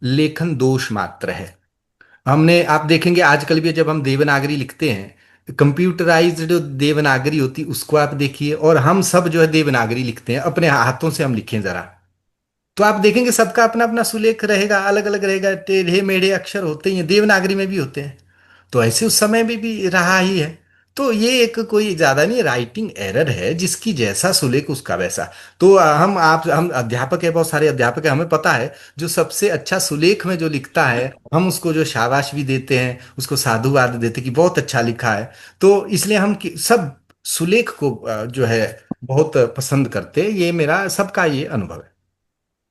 लेखन दोष मात्र है। हमने आप देखेंगे आजकल भी जब हम देवनागरी लिखते हैं, कंप्यूटराइज्ड जो देवनागरी होती उसको आप देखिए, और हम सब जो है देवनागरी लिखते हैं, अपने हाथों से हम लिखें जरा, तो आप देखेंगे सबका अपना अपना सुलेख रहेगा, अलग अलग रहेगा, टेढ़े मेढ़े अक्षर होते ही हैं, देवनागरी में भी होते हैं। तो ऐसे उस समय में भी रहा ही है। तो ये एक कोई ज्यादा नहीं, राइटिंग एरर है, जिसकी जैसा सुलेख उसका वैसा। तो हम अध्यापक है, बहुत सारे अध्यापक है, हमें पता है जो सबसे अच्छा सुलेख में जो लिखता है हम उसको जो शाबाश भी देते हैं, उसको साधुवाद देते हैं कि बहुत अच्छा लिखा है। तो इसलिए हम सब सुलेख को जो है बहुत पसंद करते हैं। ये मेरा सबका ये अनुभव है।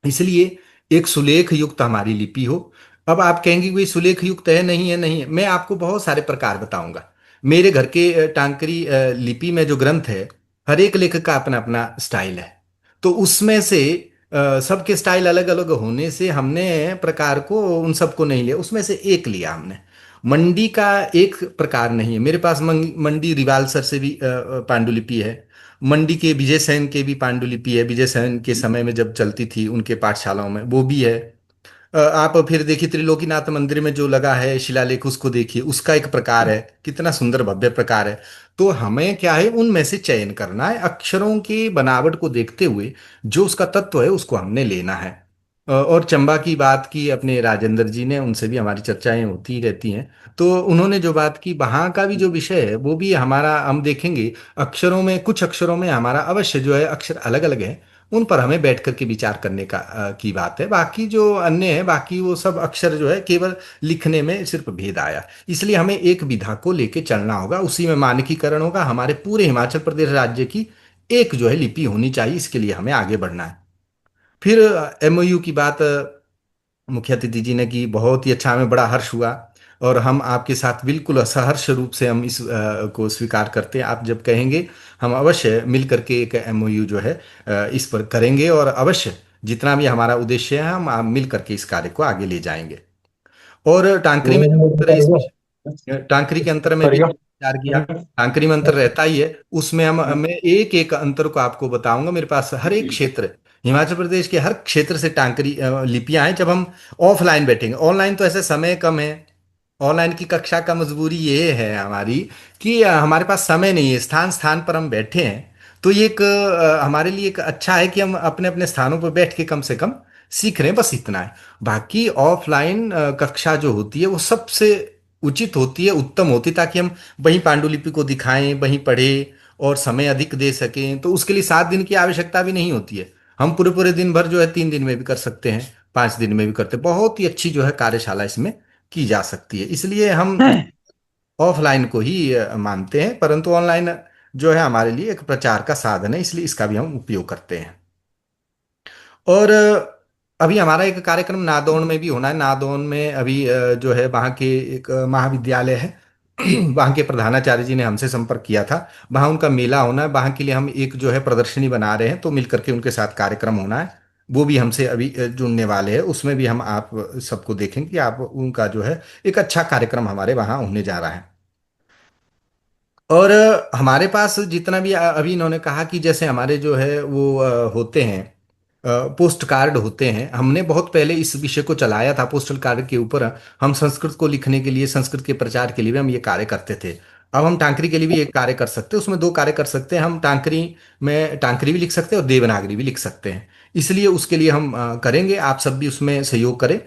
इसलिए एक सुलेख युक्त हमारी लिपि हो। अब आप कहेंगे कोई सुलेख युक्त है, नहीं है, नहीं है, मैं आपको बहुत सारे प्रकार बताऊंगा। मेरे घर के टांकरी लिपि में जो ग्रंथ है, हर एक लेखक का अपना अपना स्टाइल है। तो उसमें से सबके स्टाइल अलग अलग होने से हमने प्रकार को उन सबको नहीं लिया, उसमें से एक लिया हमने। मंडी का एक प्रकार नहीं है मेरे पास। मंडी रिवालसर से भी पांडुलिपि है। मंडी के विजय सेन के भी पांडुलिपि है, विजय सेन के समय में जब चलती थी उनके पाठशालाओं में वो भी है। आप फिर देखिए त्रिलोकीनाथ मंदिर में जो लगा है शिलालेख, उसको देखिए, उसका एक प्रकार है, कितना सुंदर भव्य प्रकार है। तो हमें क्या है, उनमें से चयन करना है, अक्षरों की बनावट को देखते हुए जो उसका तत्व है उसको हमने लेना है। और चंबा की बात की अपने राजेंद्र जी ने, उनसे भी हमारी चर्चाएं होती ही रहती हैं। तो उन्होंने जो बात की, वहाँ का भी जो विषय है वो भी हमारा, हम देखेंगे अक्षरों में, कुछ अक्षरों में हमारा अवश्य जो है अक्षर अलग अलग है, उन पर हमें बैठ करके विचार करने का की बात है। बाकी जो अन्य है, बाकी वो सब अक्षर जो है केवल लिखने में सिर्फ भेद आया। इसलिए हमें एक विधा को लेके चलना होगा, उसी में मानकीकरण होगा। हमारे पूरे हिमाचल प्रदेश राज्य की एक जो है लिपि होनी चाहिए, इसके लिए हमें आगे बढ़ना है। फिर एमओयू की बात मुख्य अतिथि जी ने की, बहुत ही अच्छा, हमें बड़ा हर्ष हुआ। और हम आपके साथ बिल्कुल सहर्ष रूप से हम इस को स्वीकार करते हैं। आप जब कहेंगे हम अवश्य मिल करके एक एमओयू जो है इस पर करेंगे, और अवश्य जितना भी हमारा उद्देश्य है हम मिल करके इस कार्य को आगे ले जाएंगे। और टांकरी में जो अंतर है इस विषय, टांकरी के अंतर में भी विचार किया, टांकरी में अंतर रहता ही है। उसमें मैं एक एक अंतर को आपको बताऊंगा। मेरे पास हर एक क्षेत्र, हिमाचल प्रदेश के हर क्षेत्र से टांकरी लिपियां हैं। जब हम ऑफलाइन बैठेंगे, ऑनलाइन तो ऐसे समय कम है, ऑनलाइन की कक्षा का मजबूरी ये है हमारी कि हमारे पास समय नहीं है, स्थान स्थान पर हम बैठे हैं। तो ये एक हमारे लिए एक अच्छा है कि हम अपने अपने स्थानों पर बैठ के कम से कम सीख रहे हैं, बस इतना है। बाकी ऑफलाइन कक्षा जो होती है वो सबसे उचित होती है, उत्तम होती है, ताकि हम वहीं पांडुलिपि को दिखाएं, वहीं पढ़ें और समय अधिक दे सकें। तो उसके लिए 7 दिन की आवश्यकता भी नहीं होती है। हम पूरे पूरे दिन भर जो है 3 दिन में भी कर सकते हैं, 5 दिन में भी करते हैं। बहुत ही अच्छी जो है कार्यशाला इसमें की जा सकती है। इसलिए हम ऑफलाइन को ही मानते हैं, परंतु ऑनलाइन जो है हमारे लिए एक प्रचार का साधन है, इसलिए इसका भी हम उपयोग करते हैं। और अभी हमारा एक कार्यक्रम नादौन में भी होना है। नादौन में अभी जो है वहाँ के एक महाविद्यालय है वहाँ के प्रधानाचार्य जी ने हमसे संपर्क किया था, वहाँ उनका मेला होना है। वहाँ के लिए हम एक जो है प्रदर्शनी बना रहे हैं, तो मिल करके उनके साथ कार्यक्रम होना है। वो भी हमसे अभी जुड़ने वाले हैं, उसमें भी हम आप सबको देखेंगे कि आप उनका जो है एक अच्छा कार्यक्रम हमारे वहाँ होने जा रहा है। और हमारे पास जितना भी अभी इन्होंने कहा कि जैसे हमारे जो है वो होते हैं पोस्ट कार्ड होते हैं, हमने बहुत पहले इस विषय को चलाया था पोस्टल कार्ड के ऊपर। हम संस्कृत को लिखने के लिए, संस्कृत के प्रचार के लिए भी हम ये कार्य करते थे। अब हम टांकरी के लिए भी एक कार्य कर सकते हैं, उसमें 2 कार्य कर सकते हैं। हम टांकरी में टांकरी भी लिख सकते हैं और देवनागरी भी लिख सकते हैं। इसलिए उसके लिए हम करेंगे, आप सब भी उसमें सहयोग करें।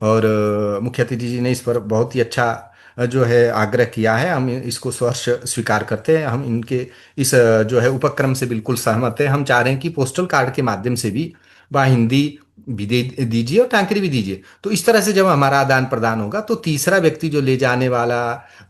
और मुख्य अतिथि जी ने इस पर बहुत ही अच्छा जो है आग्रह किया है, हम इसको सहर्ष स्वीकार करते हैं। हम इनके इस जो है उपक्रम से बिल्कुल सहमत है। हम चाह रहे हैं कि पोस्टल कार्ड के माध्यम से भी वह हिंदी भी दे दीजिए और टांकरी भी दीजिए। तो इस तरह से जब हमारा आदान प्रदान होगा तो तीसरा व्यक्ति जो ले जाने वाला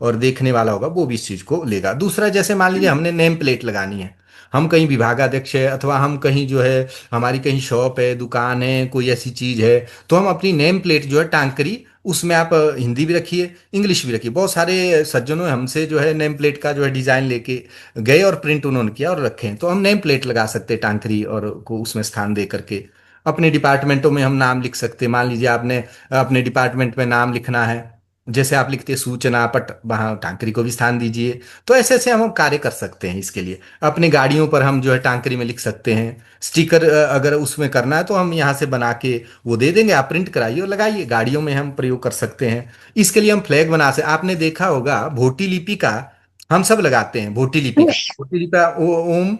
और देखने वाला होगा वो भी इस चीज को लेगा। दूसरा, जैसे मान लीजिए हमने नेम प्लेट लगानी है, हम कहीं विभागाध्यक्ष है अथवा हम कहीं जो है हमारी कहीं शॉप है, दुकान है, कोई ऐसी चीज है, तो हम अपनी नेम प्लेट जो है टांकरी, उसमें आप हिंदी भी रखिए, इंग्लिश भी रखिए। बहुत सारे सज्जनों ने हमसे जो है नेम प्लेट का जो है डिजाइन लेके गए और प्रिंट उन्होंने किया और रखे हैं। तो हम नेम प्लेट लगा सकते हैं टांकरी और को उसमें स्थान दे करके। अपने डिपार्टमेंटों में हम नाम लिख सकते हैं। मान लीजिए आपने अपने डिपार्टमेंट में नाम लिखना है, जैसे आप लिखते हैं सूचना पट, वहाँ टांकरी को भी स्थान दीजिए। तो ऐसे ऐसे हम कार्य कर सकते हैं। इसके लिए अपने गाड़ियों पर हम जो है टांकरी में लिख सकते हैं। स्टिकर अगर उसमें करना है तो हम यहाँ से बना के वो दे देंगे, आप प्रिंट कराइए और लगाइए, गाड़ियों में हम प्रयोग कर सकते हैं। इसके लिए हम फ्लैग बना सकते, आपने देखा होगा भोटी लिपि का हम सब लगाते हैं। भोटी लिपि का, भोटी लिपि का ओम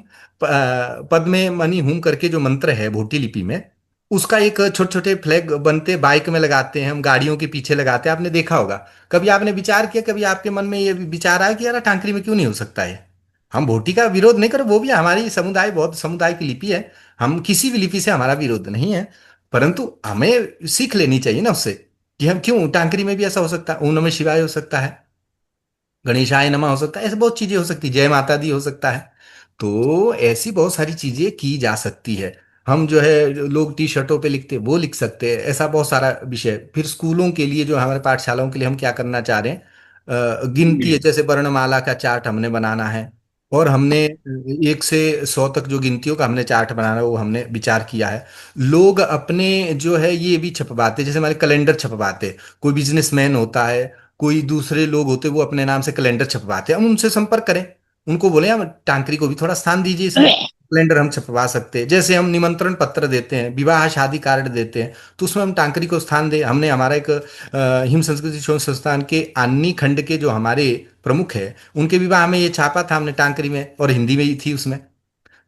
पद में मनी हूं करके जो मंत्र है भोटी लिपि में, उसका एक छोटे छोटे फ्लैग बनते, बाइक में लगाते हैं हम, गाड़ियों के पीछे लगाते हैं, आपने देखा होगा। कभी आपने विचार किया, कभी आपके मन में ये विचार आया कि यार टांकरी में क्यों नहीं हो सकता है? हम भोटी का विरोध नहीं कर, वो भी हमारी समुदाय, बहुत समुदाय की लिपि है, हम किसी भी लिपि से हमारा विरोध नहीं है, परंतु हमें सीख लेनी चाहिए ना उससे, कि हम क्यों टांकरी में भी ऐसा हो सकता है, ओम नमः शिवाय हो सकता है, गणेशाय नमः हो सकता है, ऐसे बहुत चीजें हो सकती है, जय माता दी हो सकता है। तो ऐसी बहुत सारी चीजें की जा सकती है। हम जो है जो लोग टी शर्टों पे लिखते हैं वो लिख सकते हैं, ऐसा बहुत सारा विषय। फिर स्कूलों के लिए, जो हमारे पाठशालाओं के लिए हम क्या करना चाह रहे हैं, गिनती है, जैसे वर्णमाला का चार्ट हमने बनाना है, और हमने 1 से 100 तक जो गिनतियों का हमने चार्ट बनाना है वो हमने विचार किया है। लोग अपने जो है ये भी छपवाते, जैसे हमारे कैलेंडर छपवाते, कोई बिजनेसमैन होता है, कोई दूसरे लोग होते, वो अपने नाम से कैलेंडर छपवाते हैं, हम उनसे संपर्क करें, उनको बोले हम टांकरी को भी थोड़ा स्थान दीजिए इसमें, कैलेंडर हम छपवा सकते हैं। जैसे हम निमंत्रण पत्र देते हैं, विवाह शादी कार्ड देते हैं, तो उसमें हम टांकरी को स्थान दें। हमने हमारा एक हिम संस्कृति शोध संस्थान के आन्नी खंड के जो हमारे प्रमुख है, उनके विवाह में ये छापा था हमने टांकरी में, और हिंदी में ही थी उसमें।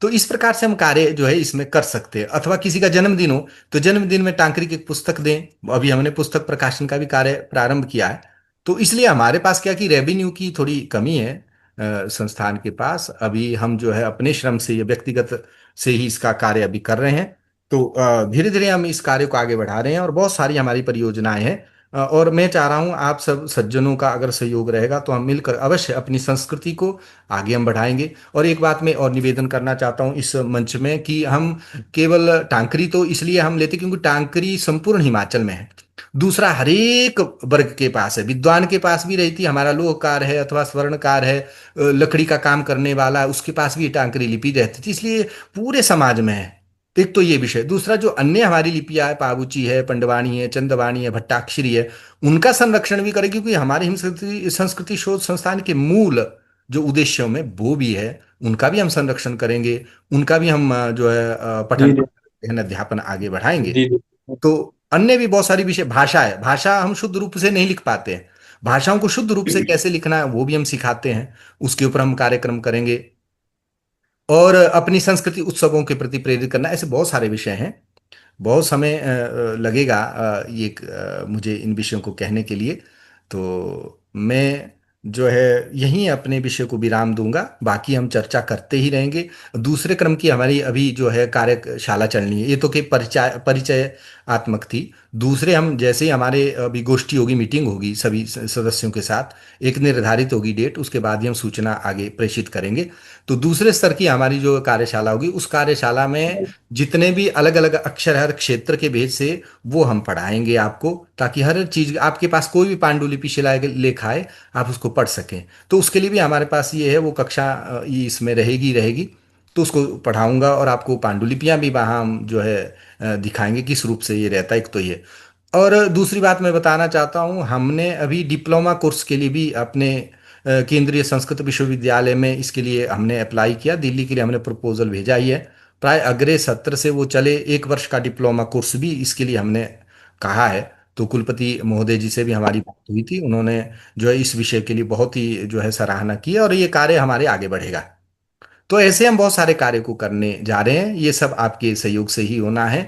तो इस प्रकार से हम कार्य जो है इसमें कर सकते हैं। अथवा किसी का जन्मदिन हो तो जन्मदिन में टांकरी की एक पुस्तक दें, अभी हमने पुस्तक प्रकाशन का भी कार्य प्रारंभ किया है। तो इसलिए हमारे पास क्या कि रेवेन्यू की थोड़ी कमी है संस्थान के पास, अभी हम जो है अपने श्रम से या व्यक्तिगत से ही इसका कार्य अभी कर रहे हैं। तो धीरे धीरे हम इस कार्य को आगे बढ़ा रहे हैं, और बहुत सारी हमारी परियोजनाएं हैं। और मैं चाह रहा हूं आप सब सज्जनों का अगर सहयोग रहेगा तो हम मिलकर अवश्य अपनी संस्कृति को आगे हम बढ़ाएंगे। और एक बात मैं और निवेदन करना चाहता हूं इस मंच में, कि हम केवल टांकरी तो इसलिए हम लेते क्योंकि टांकरी संपूर्ण हिमाचल में है। दूसरा, हरेक वर्ग के पास है, विद्वान के पास भी रहती, हमारा लोहकार है अथवा स्वर्णकार है, लकड़ी का काम करने वाला है, उसके पास भी टांकरी लिपि रहती थी, इसलिए पूरे समाज में है। एक तो ये विषय। दूसरा, जो अन्य हमारी लिपियां है, पाबुची है, पंडवानी है, चंदवाणी है, भट्टाक्षरी है, उनका संरक्षण भी करें, क्योंकि हमारे हिम संस्कृति संस्कृति शोध संस्थान के मूल जो उद्देश्यों में वो भी है, उनका भी हम संरक्षण करेंगे, उनका भी हम जो है जी पठन जी पाठन अध्यापन आगे बढ़ाएंगे। जी जी। तो अन्य भी बहुत सारी विषय, भाषा है, भाषा हम शुद्ध रूप से नहीं लिख पाते हैं, भाषाओं को शुद्ध रूप से कैसे लिखना है वो भी हम सिखाते हैं, उसके ऊपर हम कार्यक्रम करेंगे। और अपनी संस्कृति उत्सवों के प्रति प्रेरित करना, ऐसे बहुत सारे विषय हैं। बहुत समय लगेगा मुझे इन विषयों को कहने के लिए। तो मैं जो है यहीं अपने विषय को विराम दूंगा, बाकी हम चर्चा करते ही रहेंगे। दूसरे क्रम की हमारी अभी जो है कार्यशाला चलनी है, ये तो कि परिचय परिचयात्मक थी। दूसरे हम जैसे ही हमारे अभी गोष्ठी होगी, मीटिंग होगी सभी सदस्यों के साथ, एक निर्धारित होगी डेट, उसके बाद ही हम सूचना आगे प्रेषित करेंगे। तो दूसरे स्तर की हमारी जो कार्यशाला होगी, उस कार्यशाला में जितने भी अलग अलग अक्षर हर क्षेत्र के भेद से वो हम पढ़ाएंगे आपको, ताकि हर चीज आपके पास कोई भी पांडुलिपि शिलालेख आए आप उसको पढ़ सकें। तो उसके लिए भी हमारे पास ये है, वो कक्षा ये इसमें रहेगी। तो उसको पढ़ाऊंगा, और आपको पांडुलिपियां भी वहाँ हम जो है दिखाएंगे किस रूप से ये रहता है, एक तो ये। और दूसरी बात मैं बताना चाहता हूँ, हमने अभी डिप्लोमा कोर्स के लिए भी अपने केंद्रीय संस्कृत विश्वविद्यालय में इसके लिए हमने अप्लाई किया, दिल्ली के लिए हमने प्रपोजल भेजा ही है। प्राय अगले सत्र से वो चले, 1 वर्ष का डिप्लोमा कोर्स भी इसके लिए हमने कहा है। तो कुलपति महोदय जी से भी हमारी बात हुई थी, उन्होंने जो है इस विषय के लिए बहुत ही जो है सराहना की है, और ये कार्य हमारे आगे बढ़ेगा। तो ऐसे हम बहुत सारे कार्य को करने जा रहे हैं, ये सब आपके सहयोग से ही होना है।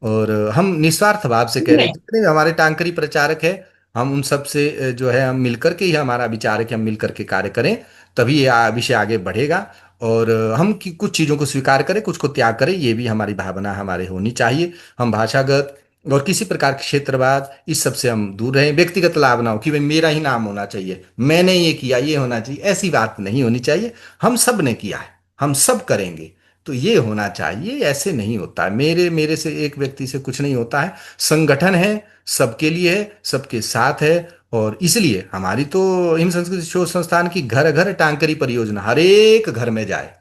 और हम निस्वार्थ भाव से कह रहे हैं, जितने भी हमारे टांकरी प्रचारक है, हम उन सब से जो है हम मिलकर के ही, हमारा विचार है कि हम मिलकर के कार्य करें, तभी ये विषय आगे बढ़ेगा। और हम कुछ चीज़ों को स्वीकार करें, कुछ को त्याग करें, ये भी हमारी भावना हमारे होनी चाहिए। हम भाषागत और किसी प्रकार के क्षेत्रवाद, इस सब से हम दूर रहें। व्यक्तिगत लाभ ना हो कि भाई मेरा ही नाम होना चाहिए, मैंने ये किया, ये होना चाहिए, ऐसी बात नहीं होनी चाहिए। हम सब ने किया है, हम सब करेंगे, तो ये होना चाहिए। ऐसे नहीं होता है, मेरे मेरे से एक व्यक्ति से कुछ नहीं होता है। संगठन है, सबके लिए है, सबके साथ है। और इसलिए हमारी तो हिम संस्कृति शोध संस्थान की घर घर टांकरी परियोजना हर एक घर में जाए,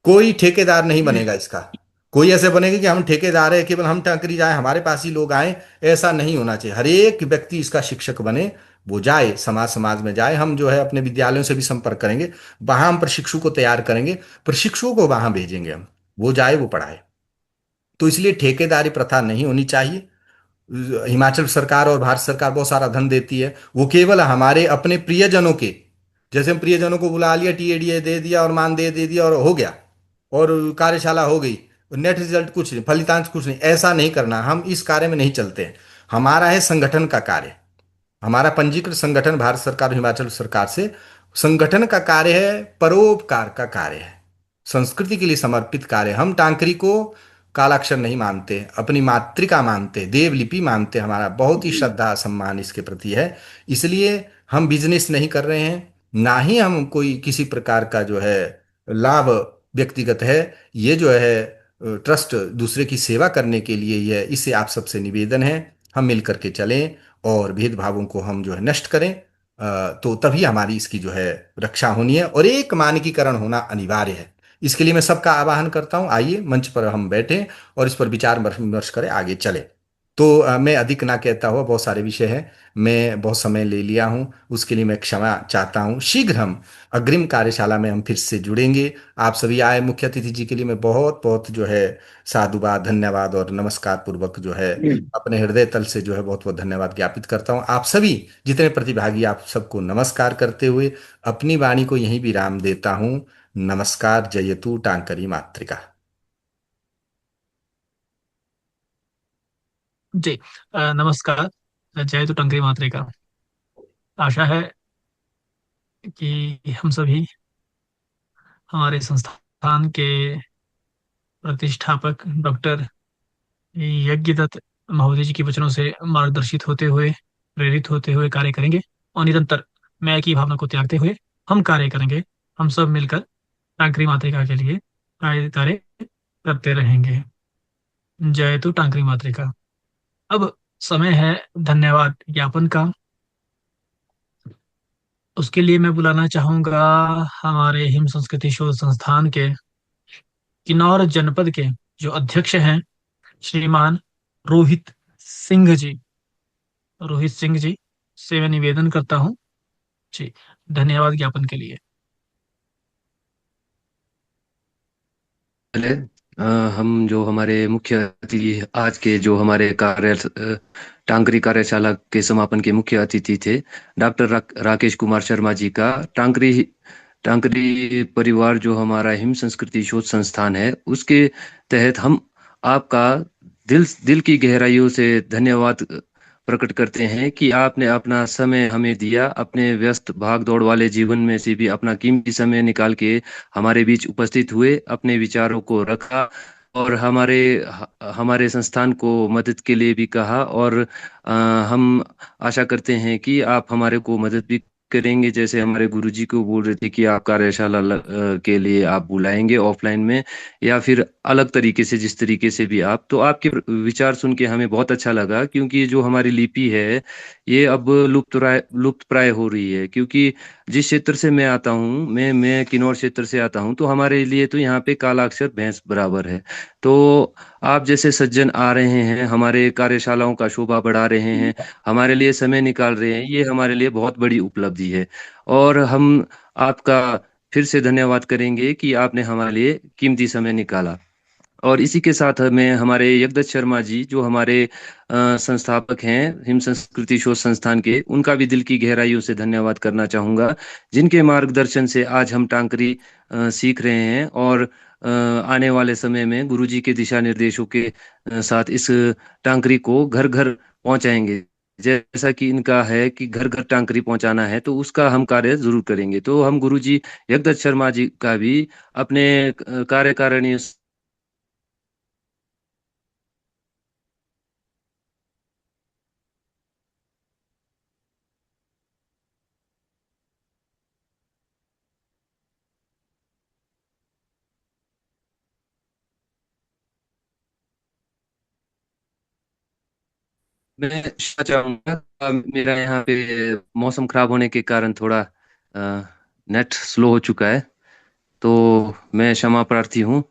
कोई ठेकेदार नहीं बनेगा इसका, कोई ऐसे बनेगा कि हम ठेकेदार है, केवल हम टांकरी जाए, हमारे पास ही लोग आए, ऐसा नहीं होना चाहिए। हर एक व्यक्ति इसका शिक्षक बने, वो जाए, समाज समाज में जाए। हम जो है अपने विद्यालयों से भी संपर्क करेंगे, वहां हम प्रशिक्षु को तैयार करेंगे, प्रशिक्षुओं को वहां भेजेंगे हम, वो जाए वो पढ़ाए। तो इसलिए ठेकेदारी प्रथा नहीं होनी चाहिए। हिमाचल सरकार और भारत सरकार बहुत सारा धन देती है, वो केवल हमारे अपने प्रियजनों के, जैसे हम प्रियजनों को बुला लिया, टीएडीए दे दिया और मानदेय दे दिया और हो गया, और कार्यशाला हो गई, नेट रिजल्ट कुछ नहीं, फलितांश कुछ नहीं, ऐसा नहीं करना। हम इस कार्य में नहीं चलते हैं। हमारा है संगठन का कार्य। हमारा पंजीकृत संगठन भारत सरकार और हिमाचल सरकार से संगठन का कार्य है, परोपकार का कार्य है, संस्कृति के लिए समर्पित कार्य। हम टांकरी को कालाक्षर नहीं मानते, अपनी मातृका मानते, देवलिपि मानते। हमारा बहुत ही श्रद्धा सम्मान इसके प्रति है। इसलिए हम बिजनेस नहीं कर रहे हैं, ना ही हम कोई किसी प्रकार का जो है लाभ व्यक्तिगत है। ये जो है ट्रस्ट दूसरे की सेवा करने के लिए ही है। इससे आप सबसे निवेदन है, हम मिल करके चलें और भेदभावों को हम जो है नष्ट करें। तो तभी हमारी इसकी जो है रक्षा होनी है, और एक मानकीकरण होना अनिवार्य है। इसके लिए मैं सबका आह्वान करता हूं, आइए मंच पर हम बैठें और इस पर विचार विमर्श करें, आगे चले। तो मैं अधिक ना कहता हुआ, बहुत सारे विषय हैं, मैं बहुत समय ले लिया हूं, उसके लिए मैं क्षमा चाहता हूं। शीघ्र हम अग्रिम कार्यशाला में हम फिर से जुड़ेंगे। आप सभी आए मुख्य अतिथि जी के लिए मैं बहुत बहुत जो है साधुवाद, धन्यवाद और नमस्कार पूर्वक जो है अपने हृदय तल से जो है बहुत बहुत धन्यवाद ज्ञापित करता हूं। आप सभी जितने प्रतिभागी, आप सबको नमस्कार करते हुए अपनी वाणी को यहीं विराम देता हूं। नमस्कार। जयतु टांकरी मातृका। जी, नमस्कार। जय तो टंकरी मात्रे का। आशा है कि हम सभी हमारे संस्थान के प्रतिष्ठापक डॉक्टर यज्ञदत्त महोदय जी के वचनों से मार्गदर्शित होते हुए, प्रेरित होते हुए कार्य करेंगे, और निरंतर मैं की भावना को त्यागते हुए हम कार्य करेंगे। हम सब मिलकर टांकरी मातृका के लिए कार्य करते रहेंगे। जय तो टांकरी मातृका। अब समय है धन्यवाद ज्ञापन का। उसके लिए मैं बुलाना चाहूंगा हमारे हिम संस्कृति शोध संस्थान के किन्नौर जनपद के जो अध्यक्ष हैं, श्रीमान रोहित सिंह जी। रोहित सिंह जी से मैं निवेदन करता हूँ जी, धन्यवाद ज्ञापन के लिए। पहले हम जो हमारे मुख्य अतिथि आज के जो हमारे टांकरी कार्यशाला के समापन के मुख्य अतिथि थे, डॉक्टर राकेश कुमार शर्मा जी का, टांकरी परिवार जो हमारा हिम संस्कृति शोध संस्थान है, उसके तहत हम आपका दिल की गहराइयों से धन्यवाद प्रकट करते हैं कि आपने अपना समय हमें दिया। अपने व्यस्त भाग दौड़ वाले जीवन में से भी अपना कीमती समय निकाल के हमारे बीच उपस्थित हुए, अपने विचारों को रखा और हमारे संस्थान को मदद के लिए भी कहा। और हम आशा करते हैं कि आप हमारे को मदद भी करेंगे। जैसे हमारे गुरुजी को बोल रहे थे कि आप कार्यशाला के लिए आप बुलाएंगे ऑफलाइन में या फिर अलग तरीके से, जिस तरीके से भी आप। तो आपके विचार सुन के हमें बहुत अच्छा लगा, क्योंकि जो हमारी लिपि है ये अब लुप्त प्राय हो रही है। क्योंकि जिस क्षेत्र से मैं आता हूँ, मैं किन्नौर क्षेत्र से आता हूँ, तो हमारे लिए तो यहाँ पे काला अक्षर भैंस बराबर है। तो आप जैसे सज्जन आ रहे हैं, हमारे कार्यशालाओं का शोभा बढ़ा रहे हैं, हमारे लिए समय निकाल रहे हैं, ये हमारे लिए बहुत बड़ी उपलब्धि है। और हम आपका फिर से धन्यवाद करेंगे कि आपने हमारे लिए कीमती समय निकाला। और इसी के साथ मैं हमारे यज्ञदत्त शर्मा जी जो हमारे संस्थापक हैं हिम संस्कृति शोध संस्थान के, उनका भी दिल की गहराइयों से धन्यवाद करना चाहूँगा, जिनके मार्गदर्शन से आज हम टांकरी सीख रहे हैं और आने वाले समय में गुरुजी के दिशा निर्देशों के साथ इस टांकरी को घर घर पहुंचाएंगे। जैसा कि इनका है कि घर घर टांकरी पहुंचाना है, तो उसका हम कार्य जरूर करेंगे। तो हम गुरुजी यज्ञदत्त शर्मा जी का भी अपने कार्यकारिणी मैं चाहूंगा, मेरा यहाँ पे मौसम खराब होने के कारण थोड़ा नेट स्लो हो चुका है, तो मैं क्षमा प्रार्थी हूँ।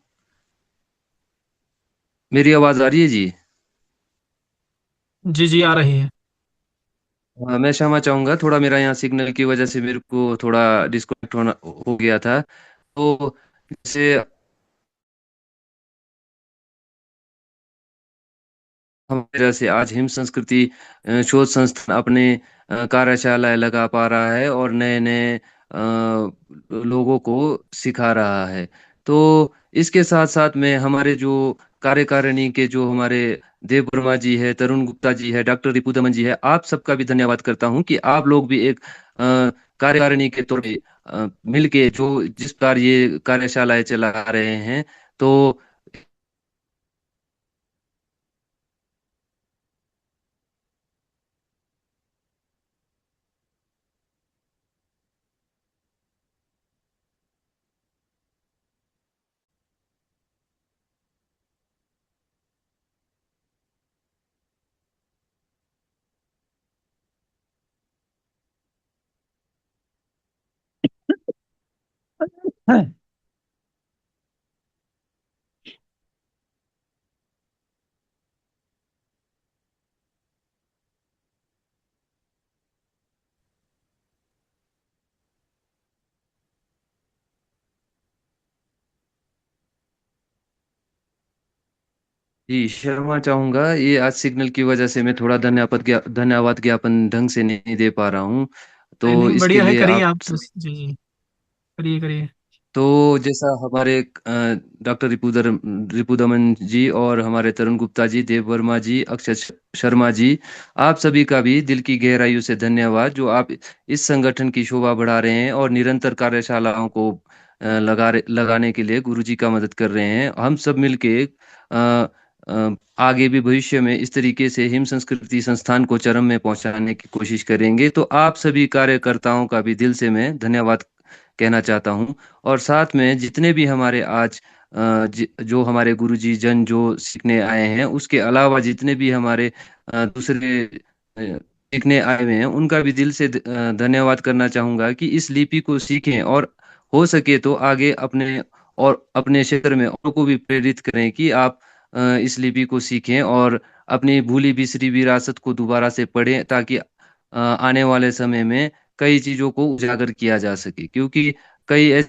मेरी आवाज आ रही है जी? जी जी, आ रही है। हाँ, मैं क्षमा चाहूंगा, थोड़ा मेरा यहाँ सिग्नल की वजह से मेरे को थोड़ा डिस्कनेक्ट होना हो गया था। तो जैसे हमारे से आज हिम संस्कृति शोध संस्थान अपने कार्यशालाएं लगा पा रहा है और नए नए लोगों को सिखा रहा है। तो इसके साथ साथ में हमारे जो कार्यकारिणी के जो हमारे देव वर्मा जी है, तरुण गुप्ता जी है, डॉक्टर रिपुदमन जी है, आप सबका भी धन्यवाद करता हूं कि आप लोग भी एक कार्यकारिणी के तौर पे मिलके जो जिस प्रकार ये कार्यशालाएं चला रहे हैं। तो जी क्षमा चाहूंगा, ये आज सिग्नल की वजह से मैं थोड़ा धन्यवाद ज्ञापन ढंग से नहीं दे पा रहा हूँ। नहीं तो नहीं, इसके बढ़िया है, लिए करिए आप आप तो। जी जी, करिए करिए। तो जैसा हमारे डॉक्टर रिपुदमन जी और हमारे तरुण गुप्ता जी, देव वर्मा जी, अक्षय शर्मा जी, आप सभी का भी दिल की गहराइयों से धन्यवाद जो आप इस संगठन की शोभा बढ़ा रहे हैं और निरंतर कार्यशालाओं को लगाने के लिए गुरु जी का मदद कर रहे हैं। हम सब मिलके आगे भी भविष्य में इस तरीके से हिम संस्कृति संस्थान को चरम में पहुंचाने की कोशिश करेंगे। तो आप सभी कार्यकर्ताओं का भी दिल से मैं धन्यवाद कहना चाहता हूं। और साथ में जितने भी हमारे आज जो हमारे गुरुजी जन जो सीखने आए हैं, उसके अलावा जितने भी हमारे दूसरे सीखने आए हुए हैं, उनका भी दिल से धन्यवाद करना चाहूंगा कि इस लिपि को सीखें और हो सके तो आगे अपने क्षेत्र में औरों को भी प्रेरित करें कि आप इस लिपि को सीखें और अपनी भूली बिसरी विरासत को दोबारा से पढ़ें, ताकि आने वाले समय में कई चीजों को उजागर किया जा सके। क्योंकि कई